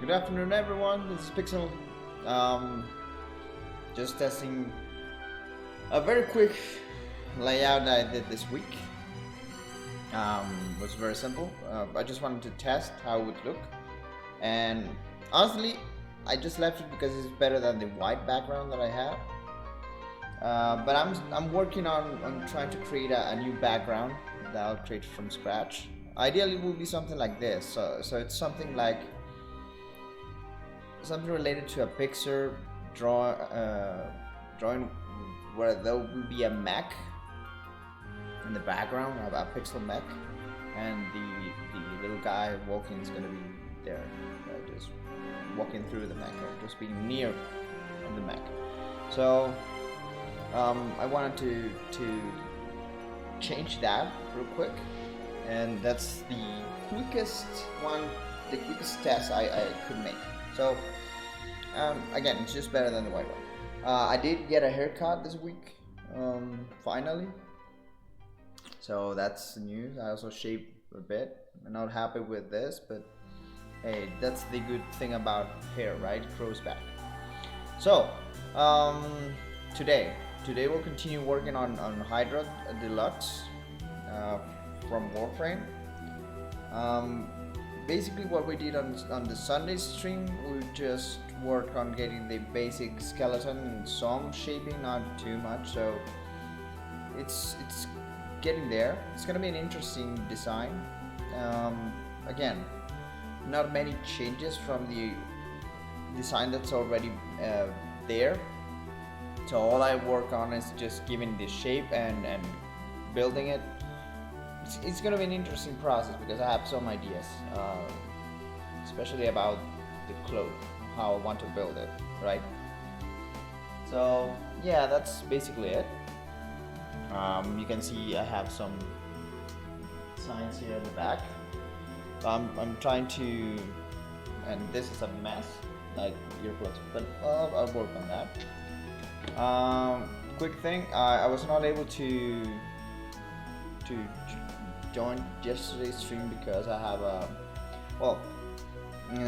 Good afternoon, everyone. This is Pixel. Um, just testing a very quick layout that I did this week. Was very simple. I just wanted to test how it would look, and honestly, I just left it because it's better than the white background that I have. But I'm working on trying to create a new background that I'll create from scratch. Ideally, it will be something like this. So it's something like something related to a picture drawing where there will be a mech in the background, a pixel mech, and the little guy walking is gonna be there, just walking through the mech or just being near the mech. So I wanted to change that real quick, and that's the quickest test I could make. So again, it's just better than the white one. I did get a haircut this week, finally. So that's the news. I also shaved a bit. I'm not happy with this, but hey, that's the good thing about hair, right? It grows back. So today we'll continue working on Hydroid Deluxe from Warframe. Basically what we did on the Sunday stream, we just worked on getting the basic skeleton and some shaping, not too much, so it's getting there. It's gonna be an interesting design. Again, not many changes from the design that's already there, so all I work on is just giving the shape and building it. It's gonna be an interesting process because I have some ideas, especially about the cloak, how I want to build it, right? So yeah, that's basically it. You can see I have some signs here in the back. I'm trying to, and this is a mess, like earplugs, but I'll work on that. Quick thing, I was not able to join yesterday's stream because I have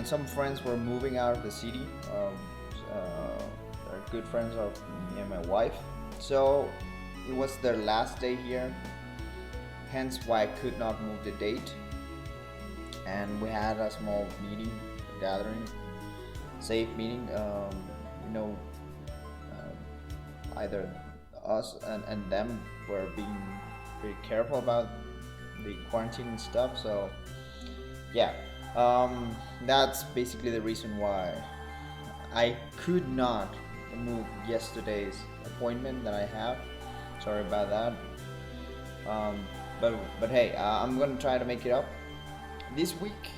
some friends were moving out of the city. They're good friends of me and my wife, so it was their last day here, hence why I could not move the date. And we had a small meeting, gathering, safe meeting. Either us and them were being very careful about the quarantine and stuff, so yeah, that's basically the reason why I could not move yesterday's appointment that I have. Sorry about that. But hey, I'm gonna try to make it up this week.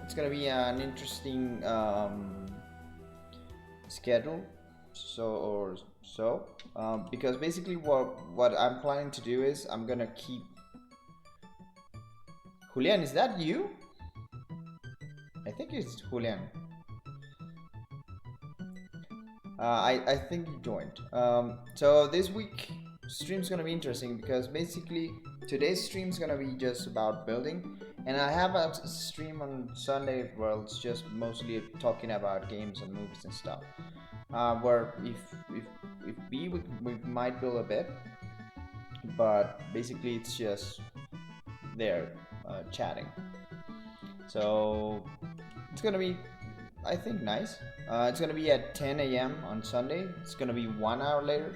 It's gonna be an interesting schedule, because basically what I'm planning to do is I'm gonna keep. Julian, is that you? I think it's Julian. I think you joined. So this week stream's gonna be interesting because basically today's stream's gonna be just about building, and I have a stream on Sunday where it's just mostly talking about games and movies and stuff. Where if we might build a bit, but basically it's just there chatting. So it's gonna be, I think, nice. It's gonna be at 10 a.m. on Sunday. It's gonna be 1 hour later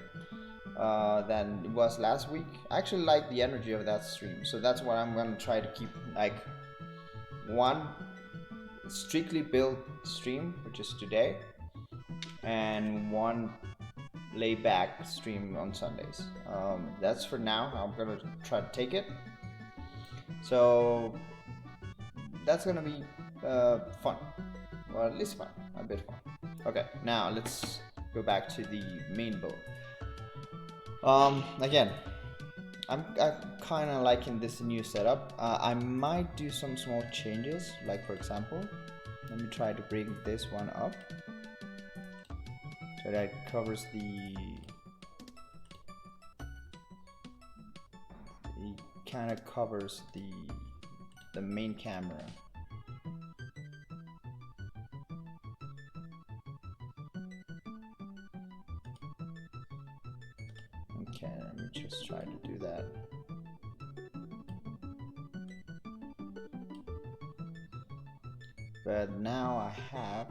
than it was last week. I actually like the energy of that stream, so that's what I'm gonna try to keep, like one strictly build stream, which is today, and one laid back stream on Sundays. That's for now. I'm gonna try to take it. So that's gonna be fun, or at least fun, a bit fun. Okay, now let's go back to the main build. Again, I'm kind of liking this new setup. I might do some small changes, like for example, let me try to bring this one up so that it covers kind of covers the main camera. but now I have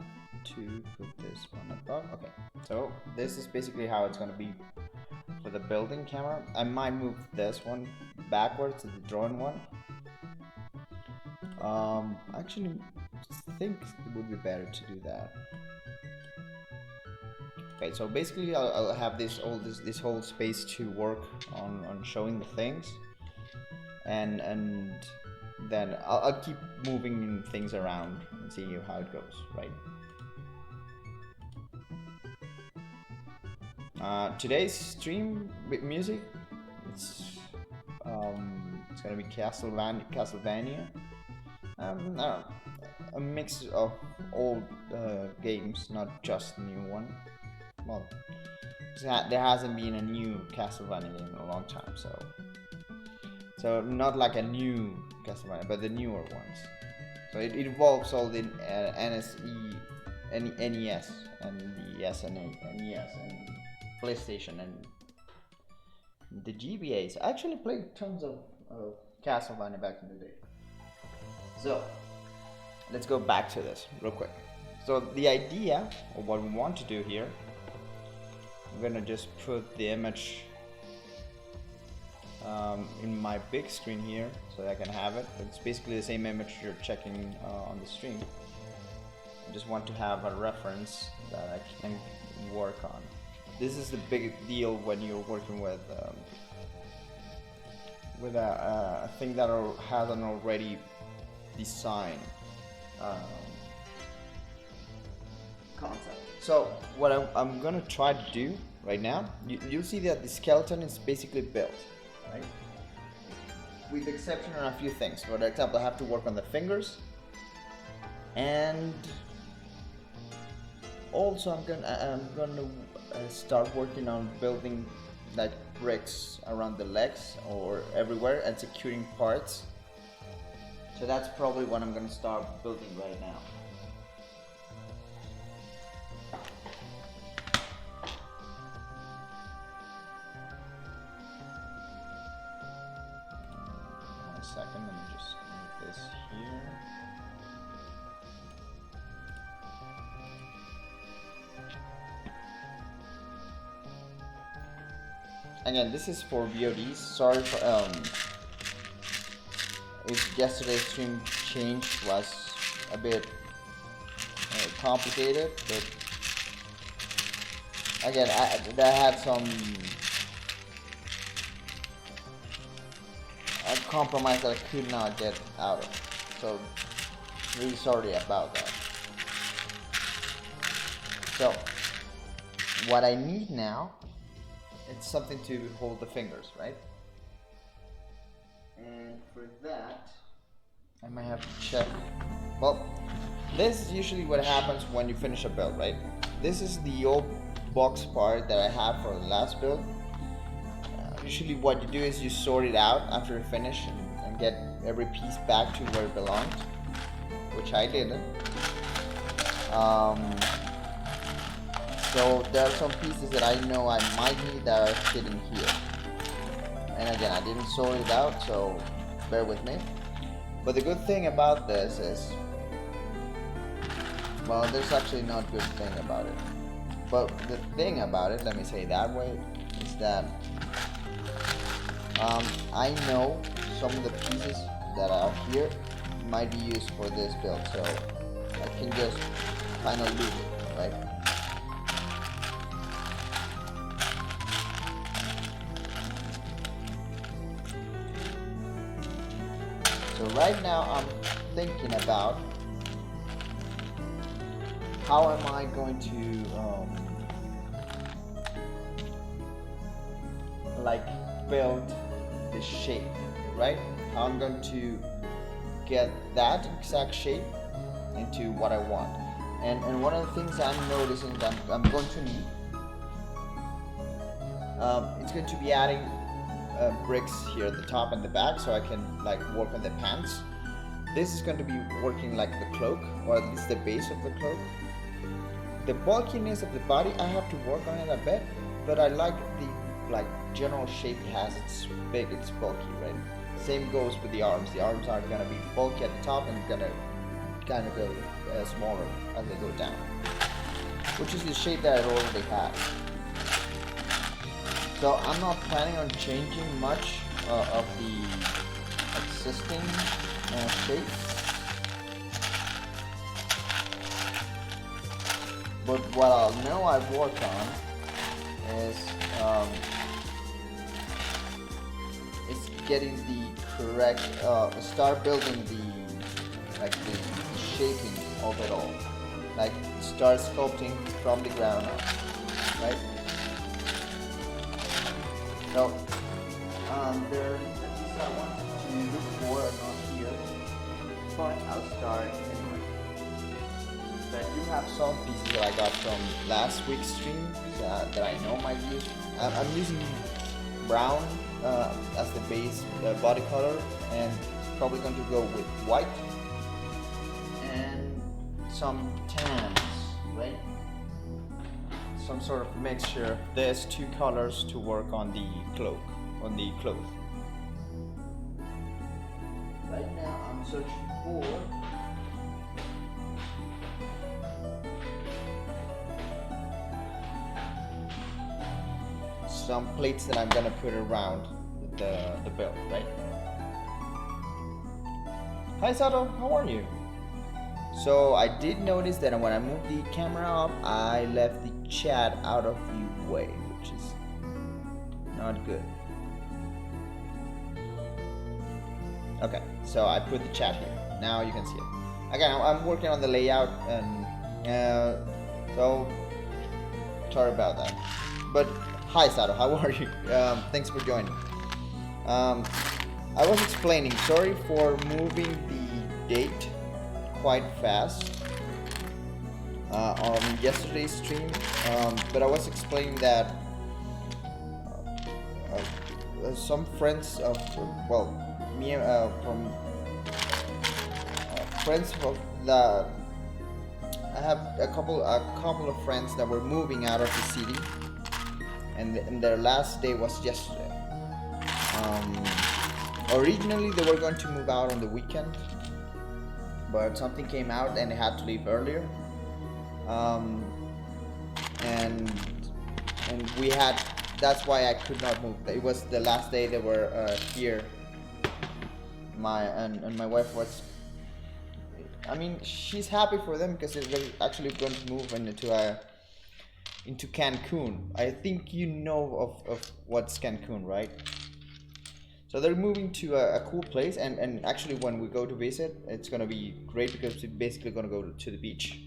to put this one above. Okay, so this is basically how it's gonna be for the building camera. I might move this one backwards to the drone one. Actually, I think it would be better to do that. Okay, so basically I'll have this whole space to work on showing the things, and then I'll keep moving things around and seeing how it goes, right? Today's stream with music, it's gonna be Castlevania. No, a mix of old games, not just a new one. Well, there hasn't been a new Castlevania game in a long time, so not like a new Castlevania, but the newer ones. So it involves all the NES and the NES and PlayStation and the GBAs. I actually played tons of Castlevania back in the day. So let's go back to this real quick. So the idea of what we want to do here, I'm gonna just put the image in my big screen here so that I can have it. It's basically the same image you're checking on the stream. I just want to have a reference that I can work on. This is the big deal when you're working with a thing that has an already designed concept. So what I'm gonna try to do right now, you'll see that the skeleton is basically built, right? With the exception of a few things. For example, I have to work on the fingers, and also I'm gonna start working on building like bricks around the legs or everywhere and securing parts. So that's probably what I'm gonna start building right now. One second, let me just move this here. Again, this is for VODs. Sorry for if yesterday's stream change was a bit complicated, but again, I had some compromise that I could not get out of, so really sorry about that. So what I need now, it's something to hold the fingers, right? And for that, I might have to check. Well, this is usually what happens when you finish a build, right? This is the old box part that I have for the last build. Usually what you do is you sort it out after you finish and get every piece back to where it belonged, which I didn't. So there are some pieces that I know I might need that are sitting here. And again, I didn't sort it out, so bear with me. But the good thing about this is, well, there's actually not a good thing about it. But the thing about it, let me say it that way, is that I know some of the pieces that are here might be used for this build, so I can just kind of leave it, right? So right now I'm thinking about how am I going to like build the shape, right? How I'm going to get that exact shape into what I want. And one of the things I'm noticing that I'm going to need, it's going to be adding bricks here at the top and the back, so I can like work on the pants. This is going to be working like the cloak, or at least the base of the cloak. The bulkiness of the body, I have to work on it a bit, but I like the general shape it has. It's big, it's bulky, right? Same goes with the arms. The arms are gonna be bulky at the top and gonna kind of go smaller as they go down, which is the shape that I already have. So I'm not planning on changing much of the existing shape. But what I know I've worked on is getting the correct, start building the shaping of it all, like start sculpting from the ground up, right? So there are pieces I want to look for are not here, but I'll start anyway. So I do have some pieces that I got from last week's stream that I know might use. I'm using brown as the base body color, and probably going to go with white and some tans, right? Some sort of mixture. There's two colors to work on the cloak, Right now I'm searching for some plates that I'm gonna put around the belt, right? Hi Sato, how are you? So I did notice that when I moved the camera up, I left the chat out of the way, which is not good. Okay, so I put the chat here. Now you can see it. Again, I'm working on the layout, and so sorry about that. But hi Sato, how are you? Thanks for joining. I was explaining, sorry for moving the date quite fast on yesterday's stream, but I was explaining that some friends of, well, me from friends of the, I have a couple of friends that were moving out of the city, and their last day was yesterday. Originally they were going to move out on the weekend, but something came out and they had to leave earlier. And we had, that's why I could not move. It was the last day they were here. And my wife was, I mean, she's happy for them because they're actually going to move into Cancun. I think you know of what's Cancun, right? So they're moving to a cool place, and actually when we go to visit, it's gonna be great because we're basically gonna go to the beach.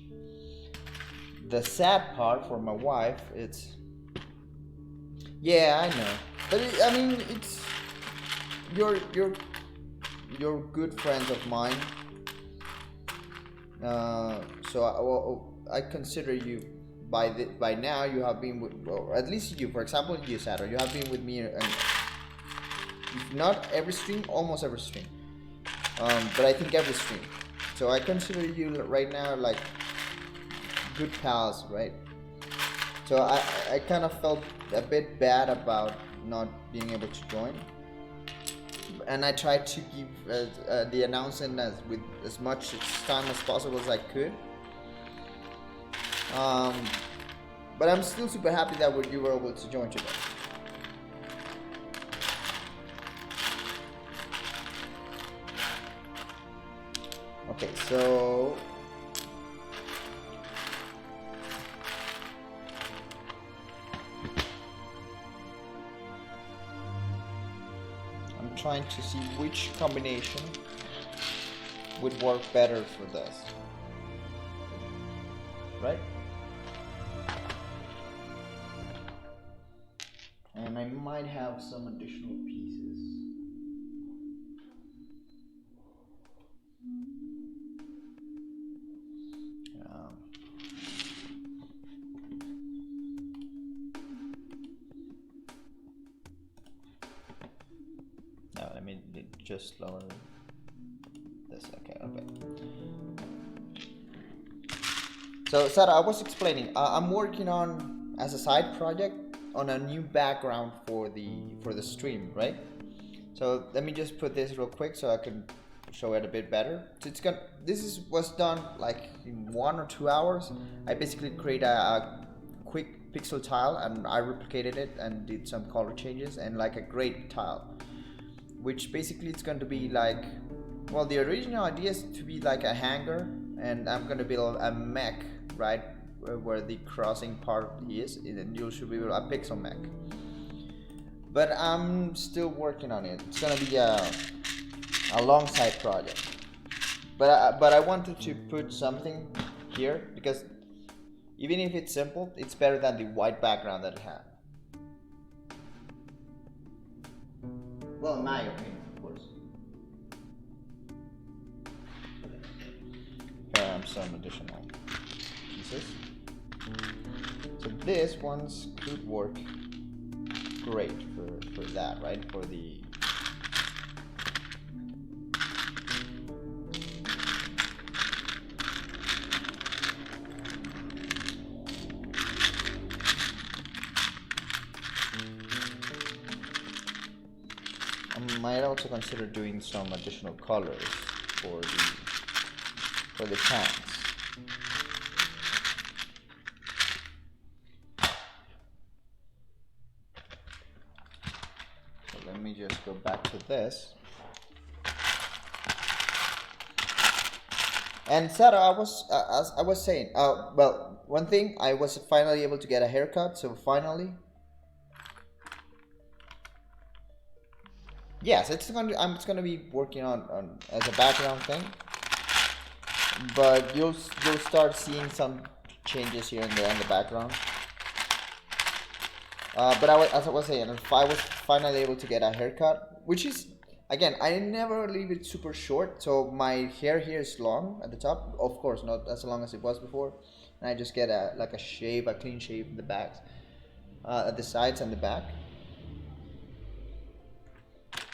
The sad part for my wife, it's, yeah, I know, but I mean, it's you're good friends of mine, so I consider you, by now you have been with, or at least you, for example, you Sato, you have been with me, and if not every stream, almost every stream, but I think every stream. So I consider you right now like good pals, right? So I kind of felt a bit bad about not being able to join, and I tried to give the announcement with as much time as possible as I could. But I'm still super happy that you were able to join today. Okay, so I'm trying to see which combination would work better for this, right? And I might have some additional pieces. No, let me just lower this. Okay. So, Sarah, I was explaining. I'm working on, as a side project, on a new background for the stream, right? So let me just put this real quick so I can show it a bit better. So it's gonna, was done like in 1 or 2 hours. I basically create a quick pixel tile and I replicated it and did some color changes and like a grade tile, which basically it's going to be like, well, the original idea is to be like a hangar, and I'm going to build a mech right where the crossing part is, and you should be a pixel mech. But I'm still working on it. It's going to be a long side project. But I wanted to put something here because even if it's simple, it's better than the white background that it had. Well, in my opinion, of course. Here are some additional pieces. So this one's could work great for that, right? For the I might also consider doing some additional colors for the pants. So let me just go back to this. And Sarah, as I was saying, well, one thing, I was finally able to get a haircut, so finally. Yes, I'm just gonna be working on as a background thing, but you'll start seeing some changes here and there in the background. But as I was saying, I was finally able to get a haircut, which is, again, I never leave it super short, so my hair here is long at the top. Of course, not as long as it was before, and I just get a clean shave in the back, at the sides and the back.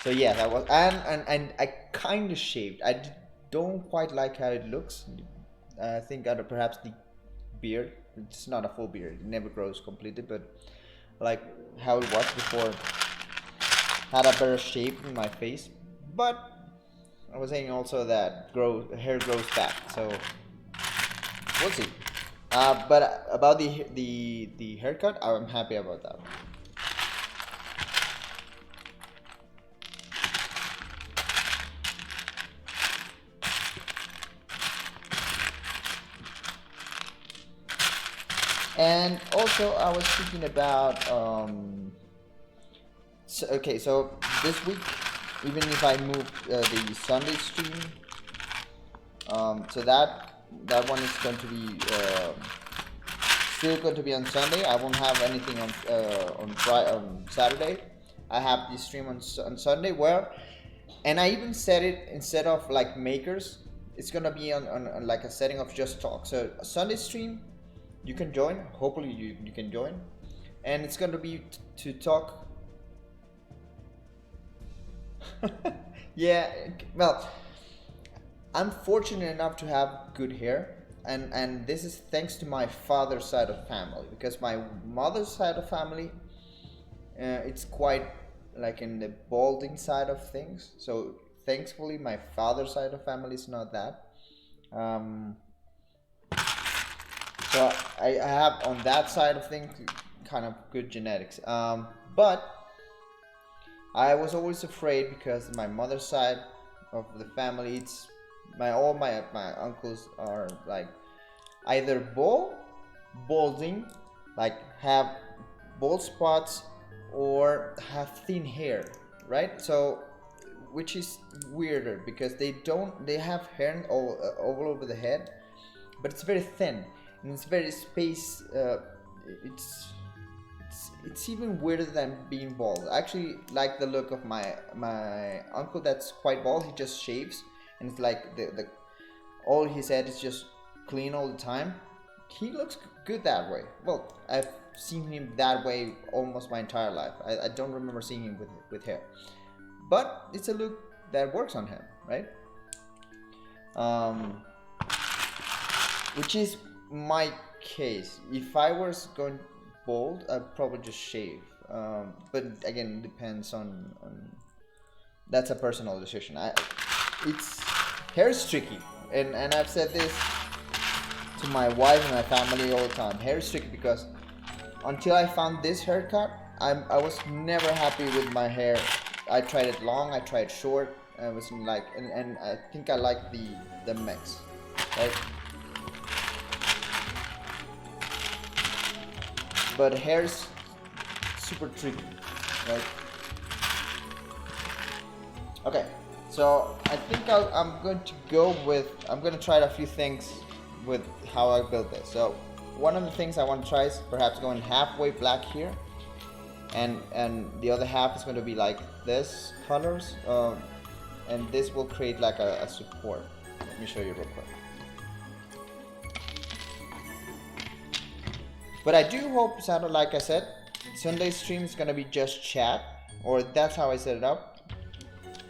So yeah, that was, and I kind of shaved. I don't quite like how it looks. I think perhaps the beard, it's not a full beard, it never grows completely, but like how it was before, had a better shape in my face. But I was saying also that hair grows back, so we'll see. But about the haircut, I'm happy about that. And also, I was thinking about so this week, even if I move the Sunday stream, so that one is going to be still going to be on Sunday. I won't have anything on Saturday. I have the stream on Sunday and I even set it, instead of like makers, it's gonna be on like a setting of just talk. So a Sunday stream, you can join. Hopefully you can join, and it's going to be to talk. Yeah, well, I'm fortunate enough to have good hair, and this is thanks to my father's side of family, because my mother's side of family, it's quite like in the balding side of things. So thankfully my father's side of family is not that. So I have on that side of things kind of good genetics. But I was always afraid because my mother's side of the family, all my uncles are like either balding, like have bald spots, or have thin hair, right? So which is weirder because they have hair all over the head, but it's very thin. And it's very it's even weirder than being bald. I actually like the look of my uncle that's quite bald. He just shaves, and it's like the all his head is just clean all the time. He looks good that way. Well, I've seen him that way almost my entire life. I don't remember seeing him with hair, but it's a look that works on him, right? Which is my case. If I was going bald, I'd probably just shave. But again, it depends on that's a personal decision. It's hair is tricky, and I've said this to my wife and my family all the time. Hair is tricky because until I found this haircut, I was never happy with my hair. I tried it long, I tried short. I wasn't like, and I think I like the mix, right? But hair's super tricky, right? Okay, so I think I'm going to go with, I'm going to try a few things with how I built this. So one of the things I want to try is perhaps going halfway black here, and the other half is going to be like this colors, and this will create like a support. Let me show you real quick. But I do hope, like I said, Sunday stream is gonna be just chat, or that's how I set it up.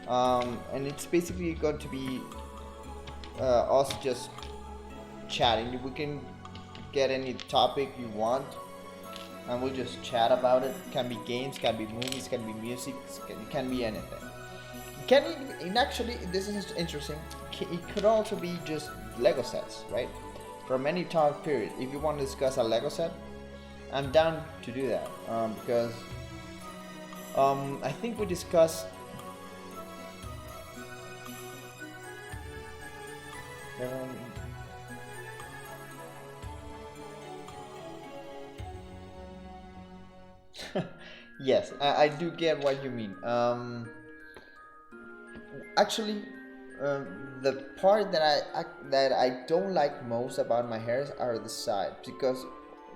And it's basically going to be us just chatting. We can get any topic you want, and we'll just chat about it. It can be games, can be movies, can be music, it can be anything. And actually, this is interesting. It could also be just Lego sets, right? From any time period. If you want to discuss a Lego set, I'm down to do that, because I think we discussed yes, I do get what you mean. Actually, the part that I don't like most about my hairs are the sides, because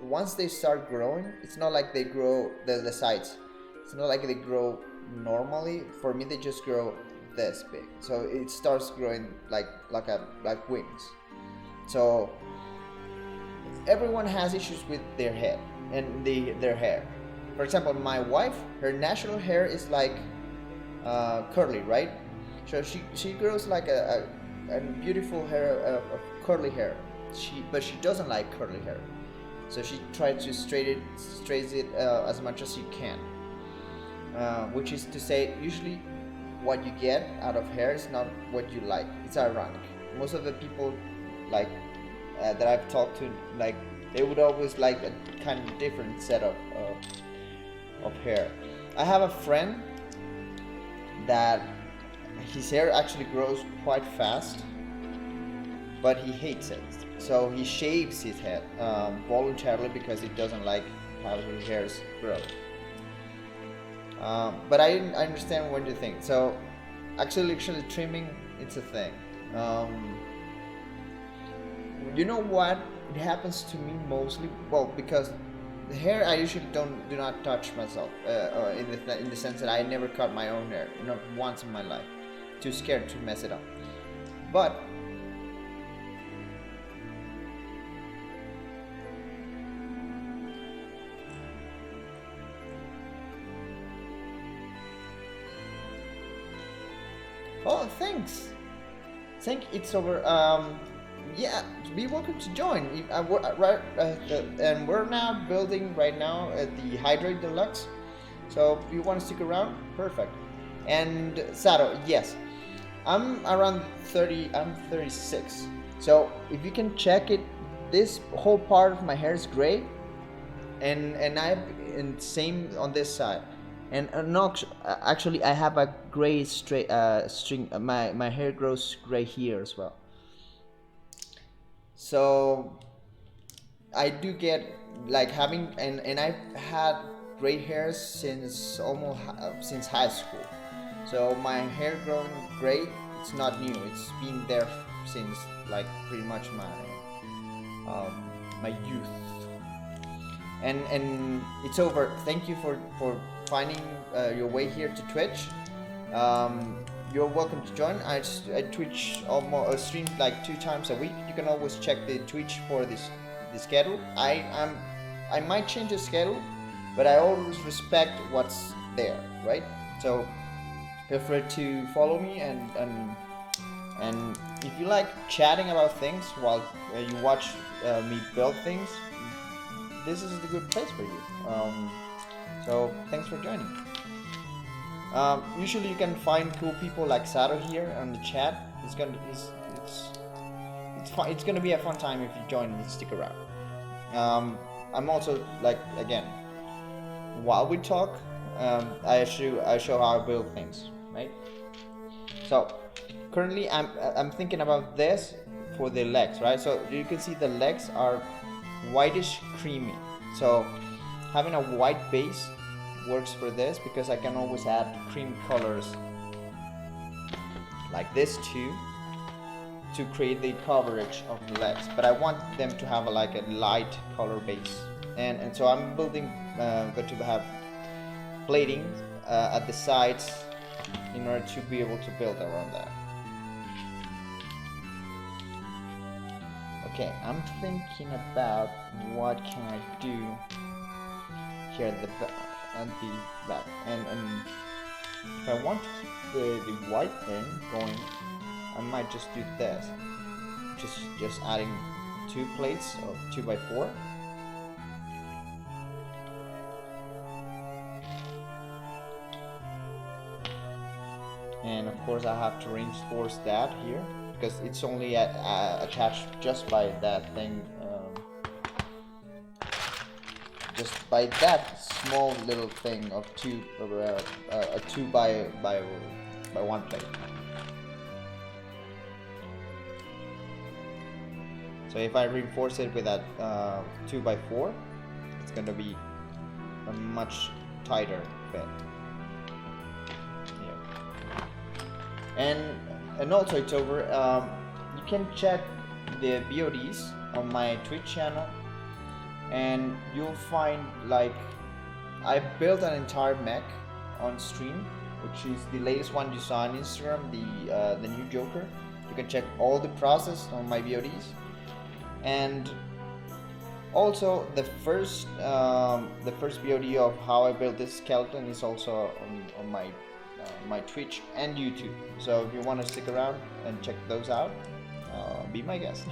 once they start growing, it's not like they grow the sides. It's not like they grow normally. For me, they just grow this big. So it starts growing like wings. So everyone has issues with their head and their hair. For example, my wife, her natural hair is like curly, right? So she grows like a beautiful hair of curly hair. But she doesn't like curly hair. So she tries to straighten it as much as she can, which is to say, usually what you get out of hair is not what you like. It's ironic. Most of the people like that I've talked to, like, they would always like a kind of different setup of hair. I have a friend that his hair actually grows quite fast, but he hates it. So he shaves his head voluntarily because he doesn't like how his hairs grow. But I understand what you think. So actually trimming, it's a thing. You know what? It happens to me mostly. Well, because the hair I usually do not touch myself. In the sense that I never cut my own hair, not once in my life. Too scared to mess it up. But oh, thanks. Think it's over. Yeah, be welcome to join. And we're now building right now the Hydroid Deluxe. So if you want to stick around, perfect. And Sato, yes, I'm around 30. I'm 36. So if you can check it, this whole part of my hair is gray, and same on this side. And no, actually, I have a gray straight string. My hair grows gray here as well. So I do get like having, and I've had gray hairs since almost since high school. So my hair growing gray, it's not new. It's been there since like pretty much my youth. And it's over. Thank you for finding your way here to Twitch. You're welcome to join. I Twitch almost stream like 2 times a week. You can always check the Twitch for the schedule. I might change the schedule, but I always respect what's there, right? So feel free to follow me, and if you like chatting about things while you watch me build things, this is the good place for you. So thanks for joining. Usually you can find cool people like Sato here on the chat. fun. It's gonna be a fun time if you join and stick around. I'm also like, again, while we talk, I show how I build things, right? So currently I'm thinking about this for the legs, right? So you can see the legs are whitish creamy. So having a white base works for this because I can always add cream colors like this too to create the coverage of the legs, but I want them to have like a light color base, and so I'm building going to have plating at the sides in order to be able to build around that. Okay, I'm thinking about what can I do here at the back, and if I want the white thing going, I might just do this, just adding 2 plates of 2x4. And of course I have to reinforce that here because it's only attached just by that thing, just by that small little thing of a 2 by 1 plate. So if I reinforce it with that 2x4, it's going to be a much tighter fit. Here. And also it's over. You can check the VODs on my Twitch channel, and you'll find like I built an entire mech on stream, which is the latest one you saw on Instagram, the new Joker. You can check all the process on my VODs. And also the first VOD of how I built this skeleton is also on my Twitch and YouTube. So if you want to stick around and check those out, be my guest.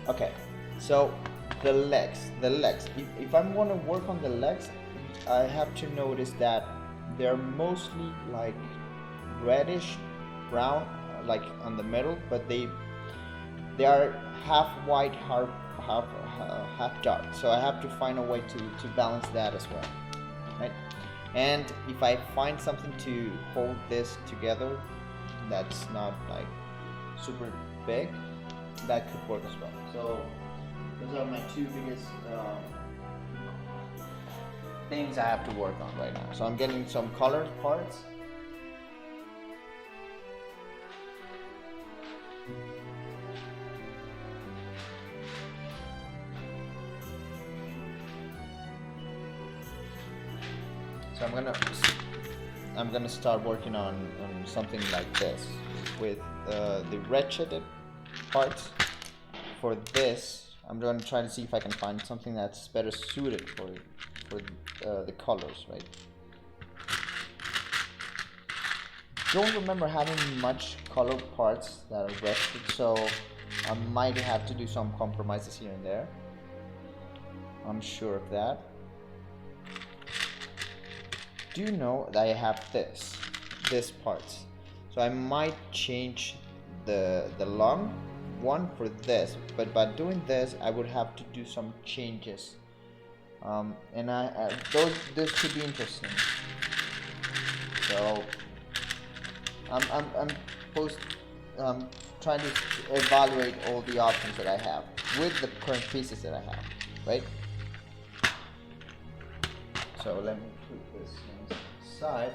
Okay, so the legs. If I'm going to work on the legs, I have to notice that they're mostly like reddish brown, like on the middle, but they are half white, half dark. So I have to find a way to balance that as well, right? And if I find something to hold this together that's not like super big, that could work as well. So those are my 2 biggest things I have to work on right now. So I'm getting some colored parts. So I'm gonna start working on something like this with the red shaded parts. For this, I'm gonna try to see if I can find something that's better suited for the colors, right? Don't remember having much colored parts that are rested, so I might have to do some compromises here and there. I'm sure of that. Do know that I have this parts, so I might change the long one for this, but by doing this I would have to do some changes, and this could be interesting. So I'm trying to evaluate all the options that I have with the current pieces that I have, right? So let me put this side.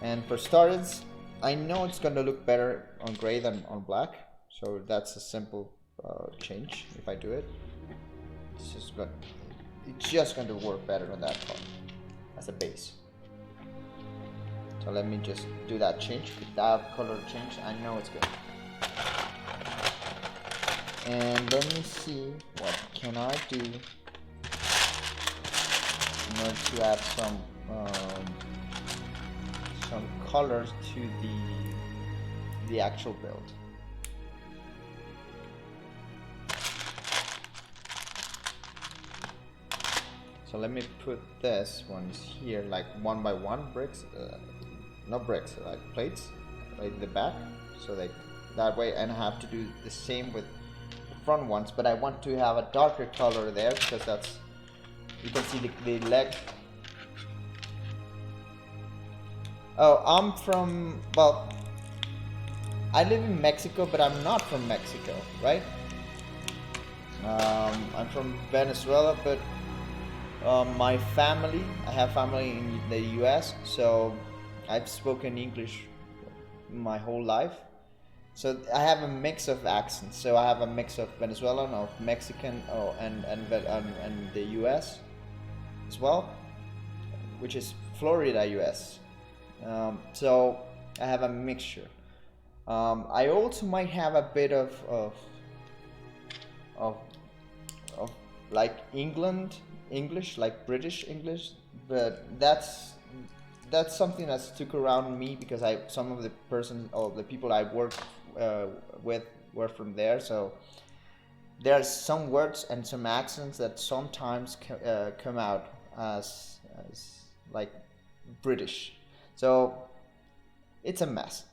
And for starters, I know it's going to look better on gray than on black, so that's a simple change. If I do it, it's just going to work better on that part as a base. So let me just do that change. With that color change, I know it's good. And let me see what can I do in order to add some colors to the actual build. So let me put this ones here like 1 by 1 bricks, not bricks, like plates, right in the back, so that way, and I have to do the same with the front ones, but I want to have a darker color there because that's, you can see the leg. Oh, I'm from, well, I live in Mexico, but I'm not from Mexico, right? I'm from Venezuela, but my family, I have family in the US, so I've spoken English my whole life. So I have a mix of accents. So I have a mix of Venezuelan, of Mexican, and the US as well, which is Florida, US. So I have a mixture. I also might have a bit of like English, like British English, but that's something that stuck around me because some of the persons or the people I work with were from there, so there's some words and some accents that sometimes come out as like British. So it's a mess.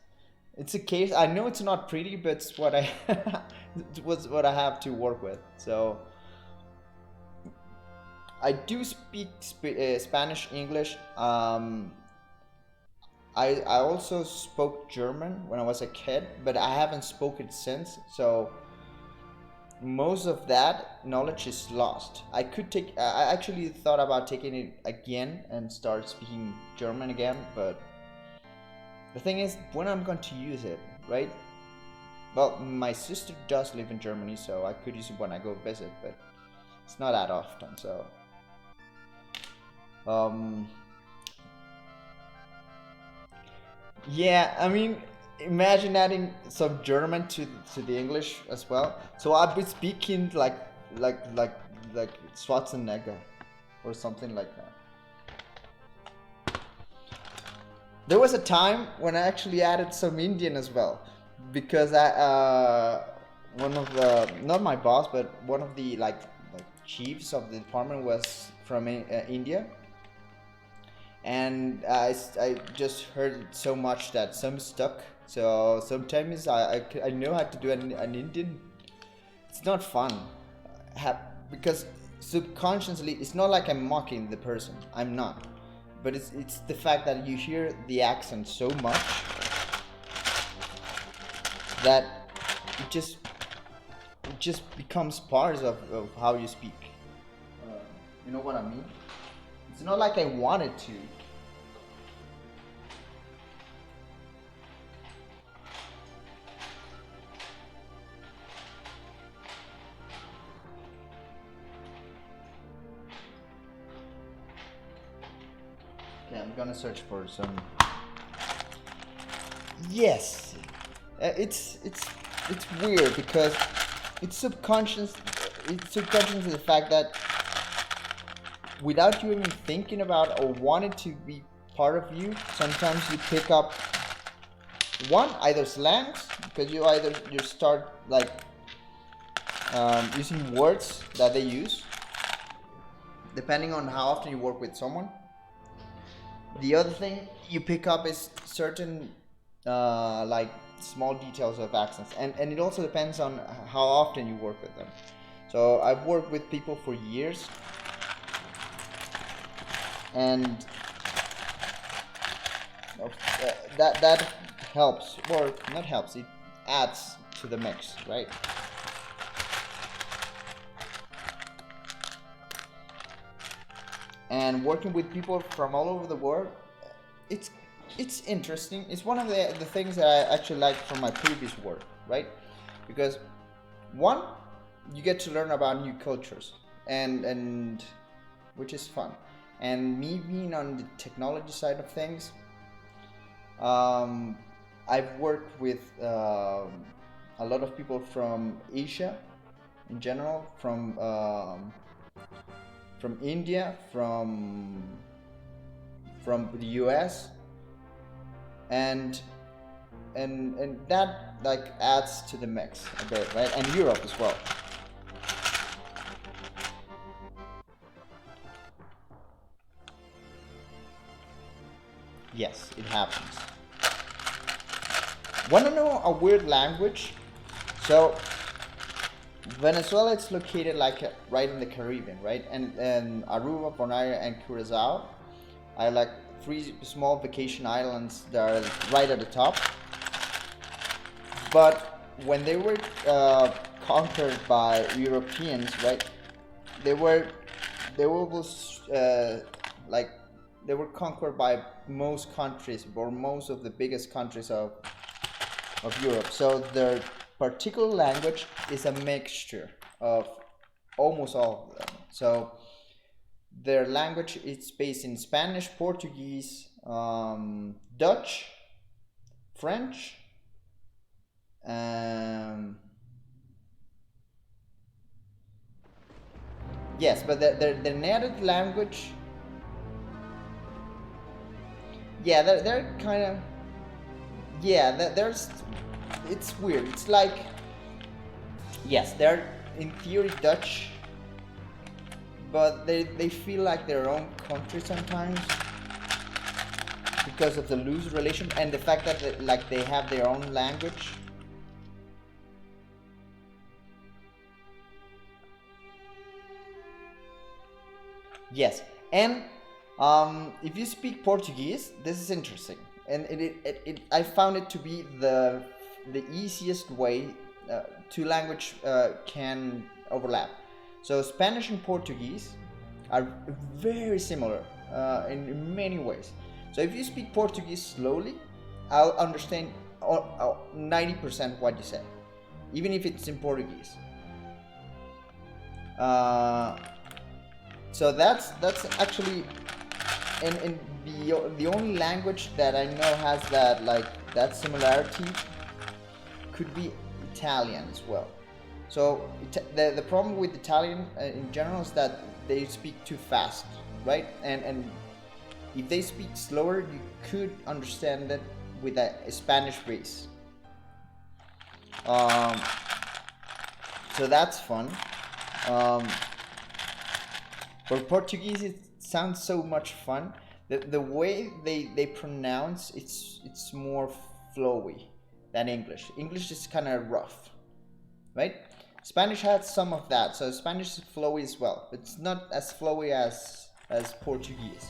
It's a case. I know it's not pretty, but it's what I it was what I have to work with. So I do speak Spanish, English. I also spoke German when I was a kid, but I haven't spoken since. So most of that knowledge is lost. I actually thought about taking it again and start speaking German again, but the thing is, when I'm going to use it, right? Well, my sister does live in Germany, so I could use it when I go visit, but it's not that often, so yeah, I mean, imagine adding some German to the English as well. So I'd be speaking like Schwarzenegger or something like that. There was a time when I actually added some Indian as well, because one of the, not my boss, but one of the like chiefs of the department was from India. And I just heard so much that some stuck. So sometimes I know how to do an Indian. It's not fun, because subconsciously it's not like I'm mocking the person. I'm not, but it's the fact that you hear the accent so much that it just becomes part of how you speak. You know what I mean? It's not like I wanted to. Okay, I'm gonna search for some. Yes, it's weird because it's subconscious. It's subconscious to the fact that without you even thinking about or wanting to be part of you, sometimes you pick up either slangs, because you start like using words that they use, depending on how often you work with someone. The other thing you pick up is certain like small details of accents, and it also depends on how often you work with them. So I've worked with people for years, and that helps, or not helps, it adds to the mix, right? And working with people from all over the world, it's interesting. It's one of the things that I actually like from my previous work, right? Because one, you get to learn about new cultures, and which is fun. And me being on the technology side of things, I've worked with a lot of people from Asia in general, from India, from the US, and that like adds to the mix a bit, right? And Europe as well. Yes, it happens. Want to know a weird language? So Venezuela, it's located like right in the Caribbean, right? And Aruba, Bonaire, and Curacao are like 3 small vacation islands that are right at the top. But when they were conquered by Europeans, right? They were like they were conquered by most countries, or most of the biggest countries of Europe. So their particular language is a mixture of almost all of them. So their language is based in Spanish, Portuguese, Dutch, French, yes, but their native language, yeah, they're kind of, yeah, there's, it's weird. It's like, yes, they're in theory Dutch, but they feel like their own country sometimes because of the loose relation and the fact that they have their own language. Yes, and if you speak Portuguese, this is interesting, and I found it to be the easiest way two language can overlap. So Spanish and Portuguese are very similar in many ways. So if you speak Portuguese slowly, I'll understand 90% what you say, even if it's in Portuguese. So that's actually, and the only language that I know has that similarity could be Italian as well. So the problem with Italian in general is that they speak too fast, right? And if they speak slower, you could understand that with a Spanish base. So that's fun. For Portuguese, it sounds so much fun. The way they pronounce, it's more flowy than English. English is kind of rough, right? Spanish has some of that, so Spanish is flowy as well. It's not as flowy as Portuguese.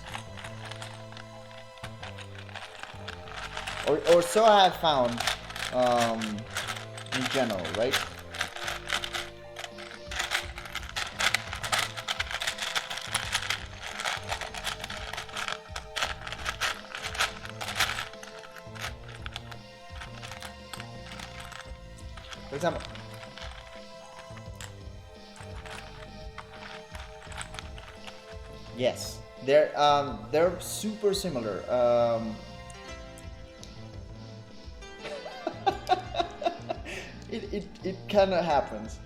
Or so I have found in general, right? For example, yes, they're super similar. It kind of happens.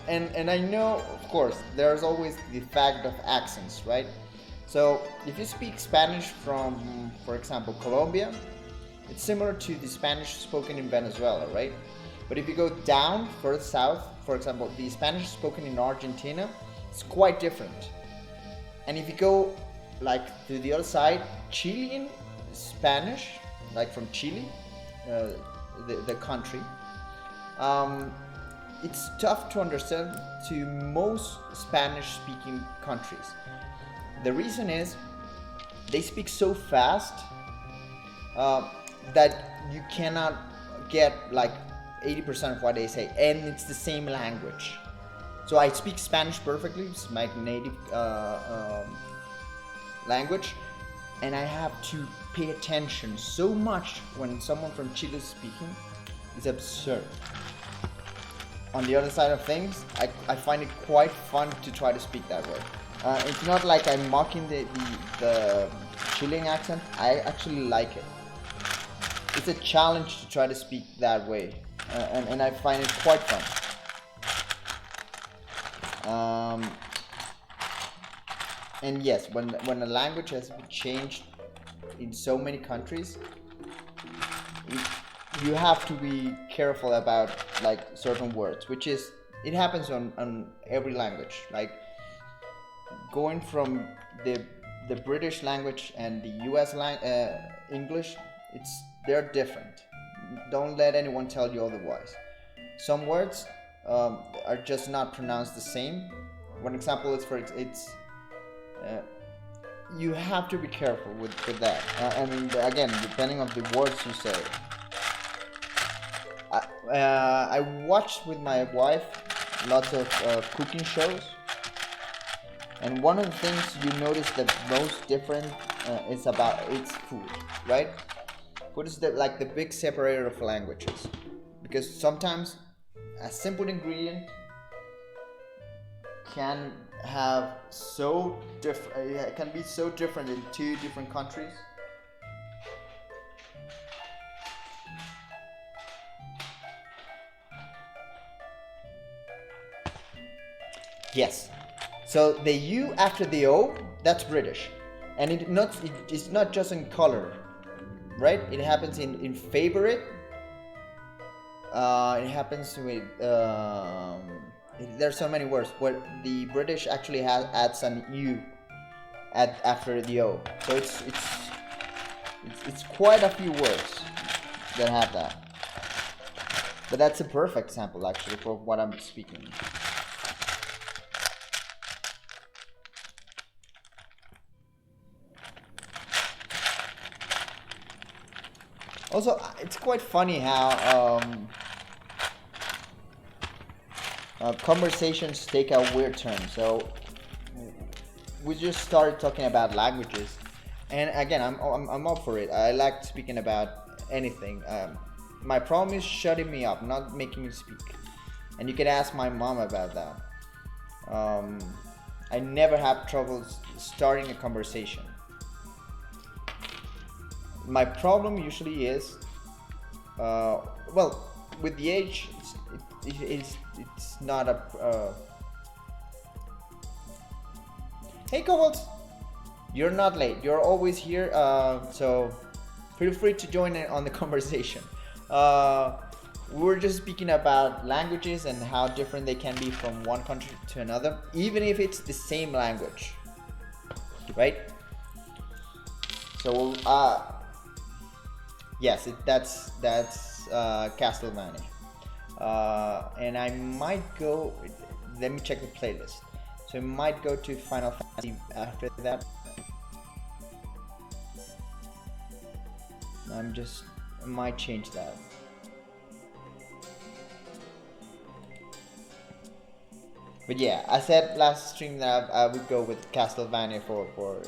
And I know, of course, there's always the fact of accents, right? So if you speak Spanish from, for example, Colombia, it's similar to the Spanish spoken in Venezuela, right? But if you go down further south, for example, the Spanish spoken in Argentina, it's quite different. And if you go like to the other side, Chilean Spanish, like from Chile, the country, it's tough to understand to most Spanish-speaking countries. The reason is they speak so fast that you cannot get like 80% of what they say, and it's the same language. So I speak Spanish perfectly, it's my native language, and I have to pay attention so much when someone from Chile is speaking. It's absurd. On the other side of things, I find it quite fun to try to speak that way. It's not like I'm mocking the Chilean accent. I actually like it. It's a challenge to try to speak that way, and I find it quite fun. And yes, when a language has been changed in so many countries, you have to be careful about like certain words, which is, it happens on every language. Like going from the British language and the US English, they're different. Don't let anyone tell you otherwise. Some words are just not pronounced the same. One example is you have to be careful with that. I mean, again, depending on the words you say. I watched with my wife lots of cooking shows, and one of the things you notice that most different is about it's food, right? Food is like the big separator of languages, because sometimes a simple ingredient can have it can be so different in two different countries. Yes. So the U after the O, that's British. And it's not just in color, right? It happens in favorite. It happens with there's so many words where the British actually adds an U after the O. So it's quite a few words that have that. But that's a perfect sample actually for what I'm speaking. Also, it's quite funny how conversations take a weird turn. So we just started talking about languages, and again, I'm up for it. I like speaking about anything. My problem is shutting me up, not making me speak. And you can ask my mom about that. I never have trouble starting a conversation. My problem usually is, well, with the age, it's not a. Hey, Cobalt, you're not late. You're always here, so feel free to join in on the conversation. We're just speaking about languages and how different they can be from one country to another, even if it's the same language, right? So, yes, that's Castlevania, and I might go. Let me check the playlist. So I might go to Final Fantasy after that. I might change that. But yeah, I said last stream that I would go with Castlevania for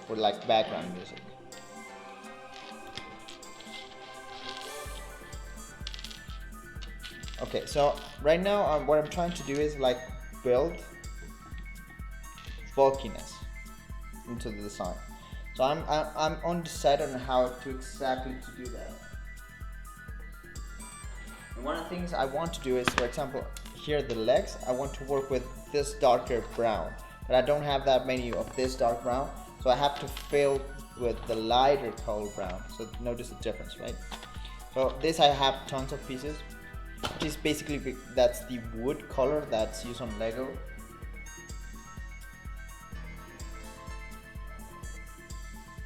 like background music. Okay, so right now what I'm trying to do is like build bulkiness into the design. So I'm undecided on how to exactly to do that. And one of the things I want to do is, for example, here the legs, I want to work with this darker brown, but I don't have that many of this dark brown, so I have to fill with the lighter color brown. So notice the difference, right? So this I have tons of pieces, which is basically that's the wood color that's used on Lego.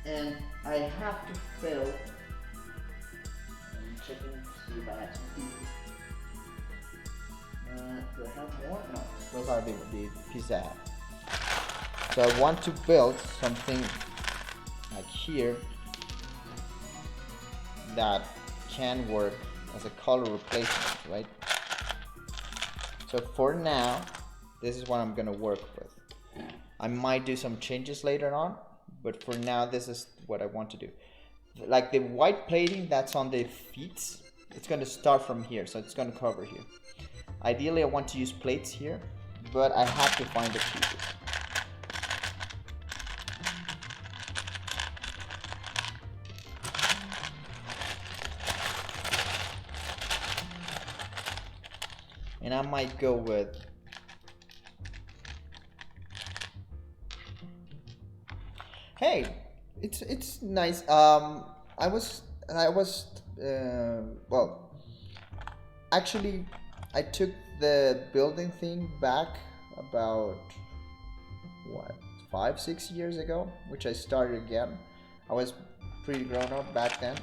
And I have to fill. I'm checking to see if I have some pieces. Do I have more? No, those are the pieces I have. So I want to build something like here that can work as a color replacement, right? So for now, this is what I'm gonna work with. I might do some changes later on, but for now, this is what I want to do. Like the white plating that's on the feet, it's gonna start from here, so it's gonna cover here. Ideally, I want to use plates here, but I have to find the pieces. And I might go with hey, it's nice. I was well, actually I took the building thing back about what 5-6 years ago, which I started again. I was pretty grown up back then.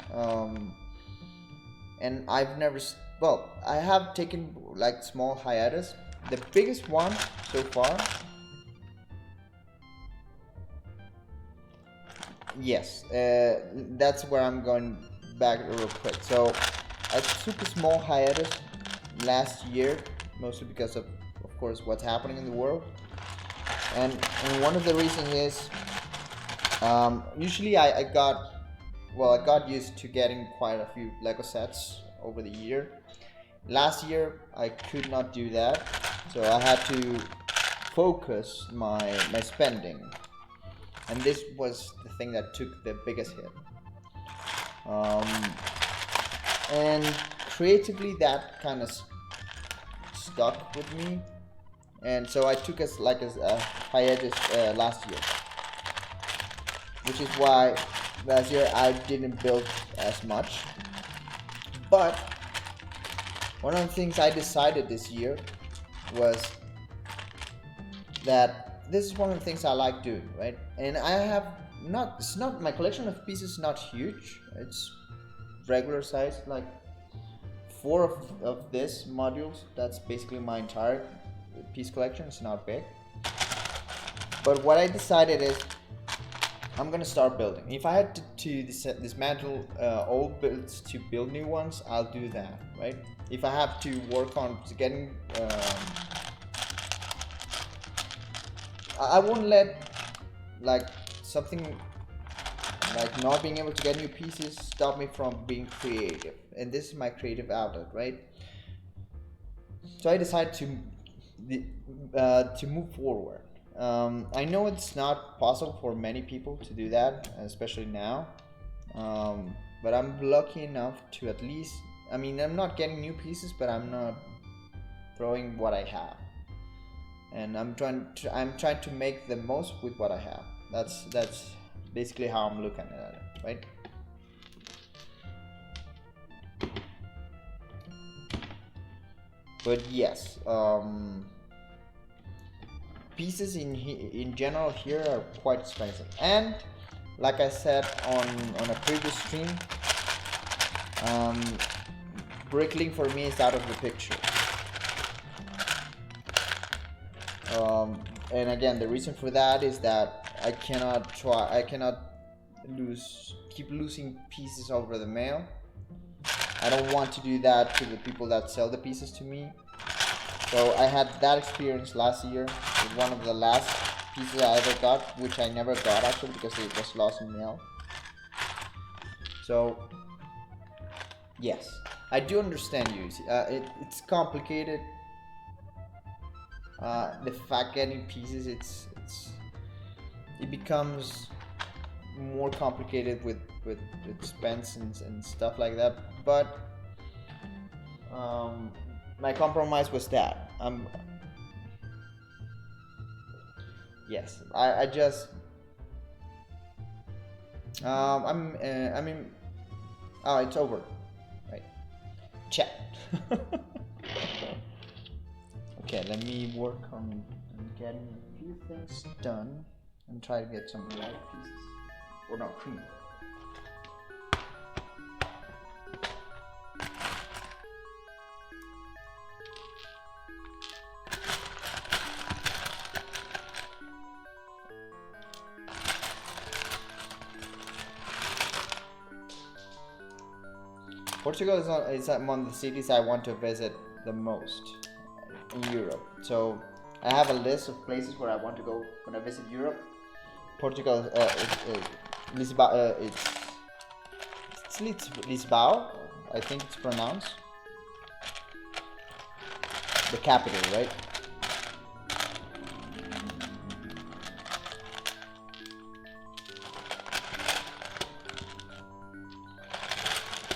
and I've never well, I have taken like small hiatus. The biggest one so far, yes, that's where I'm going back real quick. So I took a small hiatus last year, mostly because of course what's happening in the world, and one of the reasons is usually I got used to getting quite a few Lego sets over the year. Last year I could not do that, so I had to focus my spending, and this was the thing that took the biggest hit. And creatively that kind of stuck with me, and so I took a hiatus last year, which is why last year I didn't build as much. But one of the things I decided this year was that this is one of the things I like doing, right? And I have it's not my collection of pieces is not huge. It's regular size, like 4 of this modules. That's basically my entire piece collection. It's not big. But what I decided is I'm gonna start building. If I had to dismantle old builds to build new ones, I'll do that, right? If I have to work on getting, I won't let like something like not being able to get new pieces stop me from being creative. And this is my creative outlet, right? So I decided to move forward. I know it's not possible for many people to do that, especially now. But I'm lucky enough to at least, I mean, I'm not getting new pieces, but I'm not throwing what I have. And I'm trying to make the most with what I have. That's basically how I'm looking at it, right? But yes, pieces in general here are quite expensive, and like I said on a previous stream, brickling for me is out of the picture. And again, the reason for that is that I cannot keep losing pieces over the mail. I don't want to do that to the people that sell the pieces to me. So I had that experience last year with one of the last pieces I ever got, which I never got actually because it was lost in mail. So yes, I do understand you. It's complicated. The fact getting pieces, it becomes more complicated with expense and stuff like that. But my compromise was that yes, I just I mean, oh, it's over, right? Chat. Okay, let me work on getting a few things done and try to get some white pieces. Or not, cream. Portugal is among the cities I want to visit the most in Europe. So I have a list of places where I want to go when I visit Europe. Portugal, Lisbon, it's Lisbon, I think it's pronounced. The capital, right?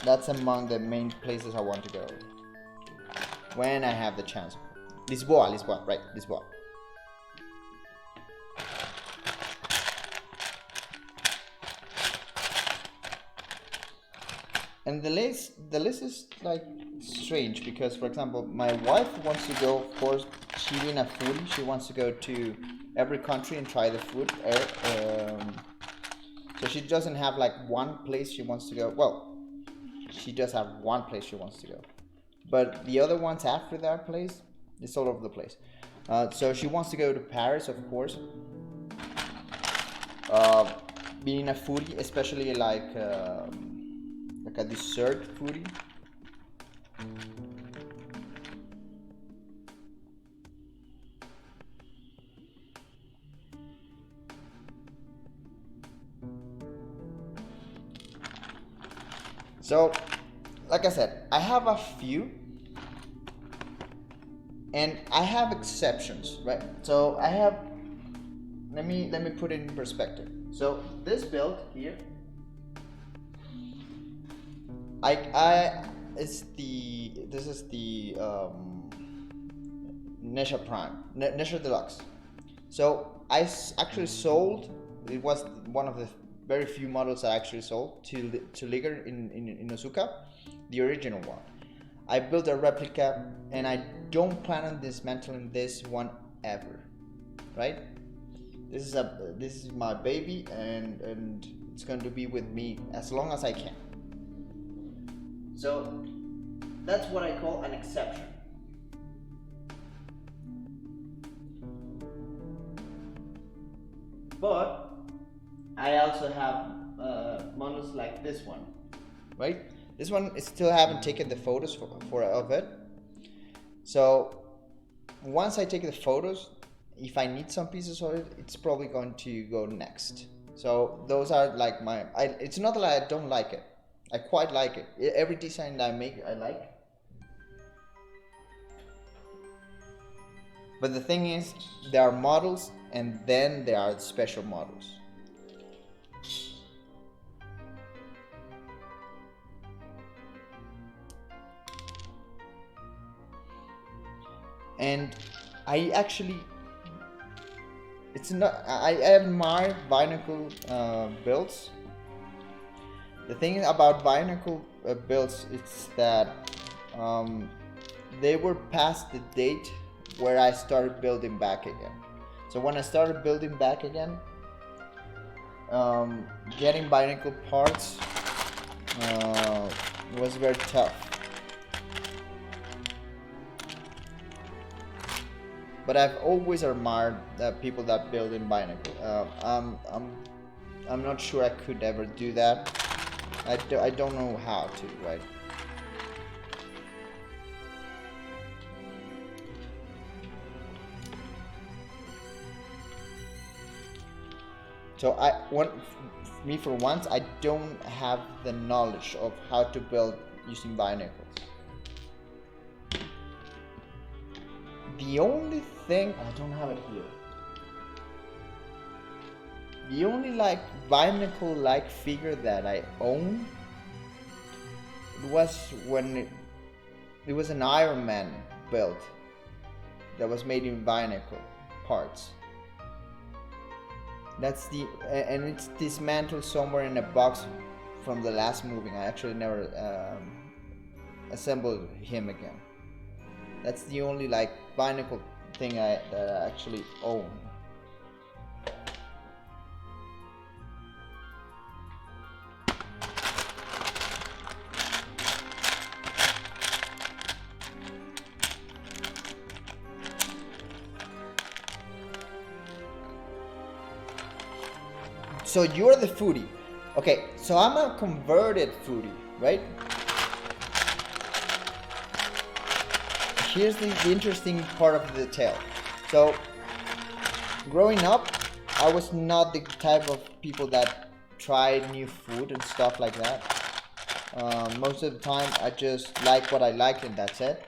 That's among the main places I want to go when I have the chance. Lisboa, right, Lisboa. And the list is like strange because, for example, my wife wants to go, of course, she being a foodie, she wants to go to every country and try the food. So she doesn't have like one place she wants to go. Well, she does have one place she wants to go, but the other ones after that place, it's all over the place. So she wants to go to Paris, of course. Being a foodie, especially like a dessert foodie. So, like I said, I have a few, and I have exceptions, right? So I have. Let me put it in perspective. So this build here, this is the Nesha Prime, Nesha Deluxe. So I actually sold. It was one of the very few models I actually sold to Liger in Osuka, the original one. I built a replica, and I don't plan on dismantling this one ever, right? This is my baby, and it's going to be with me as long as I can. So that's what I call an exception. But I also have models like this one, right? This one I still haven't taken the photos of it. So once I take the photos, if I need some pieces of it, it's probably going to go next. So those are like it's not that I don't like it. I quite like it. Every design that I make, I like. But the thing is, there are models, and then there are special models. And I actually, it's not, I admire Binacle builds. The thing about Binacle builds is that they were past the date where I started building back again. So when I started building back again, getting Binacle parts was very tough. But I've always admired people that build in Binacle. I'm not sure I could ever do that. I don't know how to, right? So me for once, I don't have the knowledge of how to build using Binacles. The only thing, I don't have it here. The only Binacle figure that I own, it was when it was an Iron Man build that was made in Binacle parts. That's and it's dismantled somewhere in a box from the last movie. I actually never assembled him again. That's the only Binacle thing that I actually own. So you're the foodie. Okay, so I'm a converted foodie, right? Here's the interesting part of the tale. So, growing up, I was not the type of people that tried new food and stuff like that. Most of the time, I just like what I like, and that's it.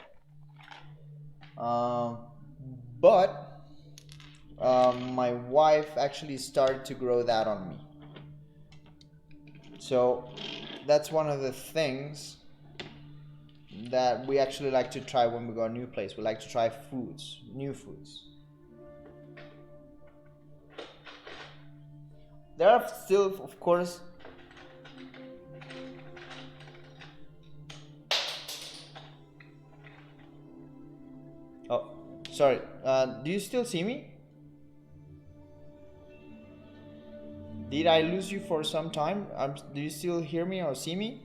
But my wife actually started to grow that on me. So that's one of the things that we actually like to try when we go to a new place. We like to try foods, new foods. There are still, of course, oh, sorry, do you still see me? Did I lose you for some time? Do you still hear me or see me?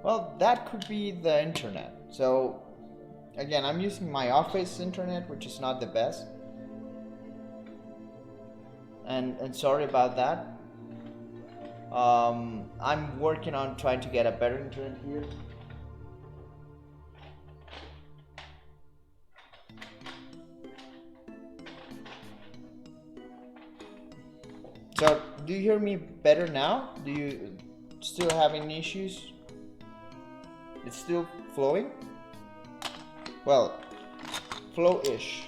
Well, that could be the internet. So again, I'm using my office internet, which is not the best. And sorry about that. I'm working on trying to get a better internet here. So, do you hear me better now? Do you still having issues? It's still flowing? Well, flow-ish.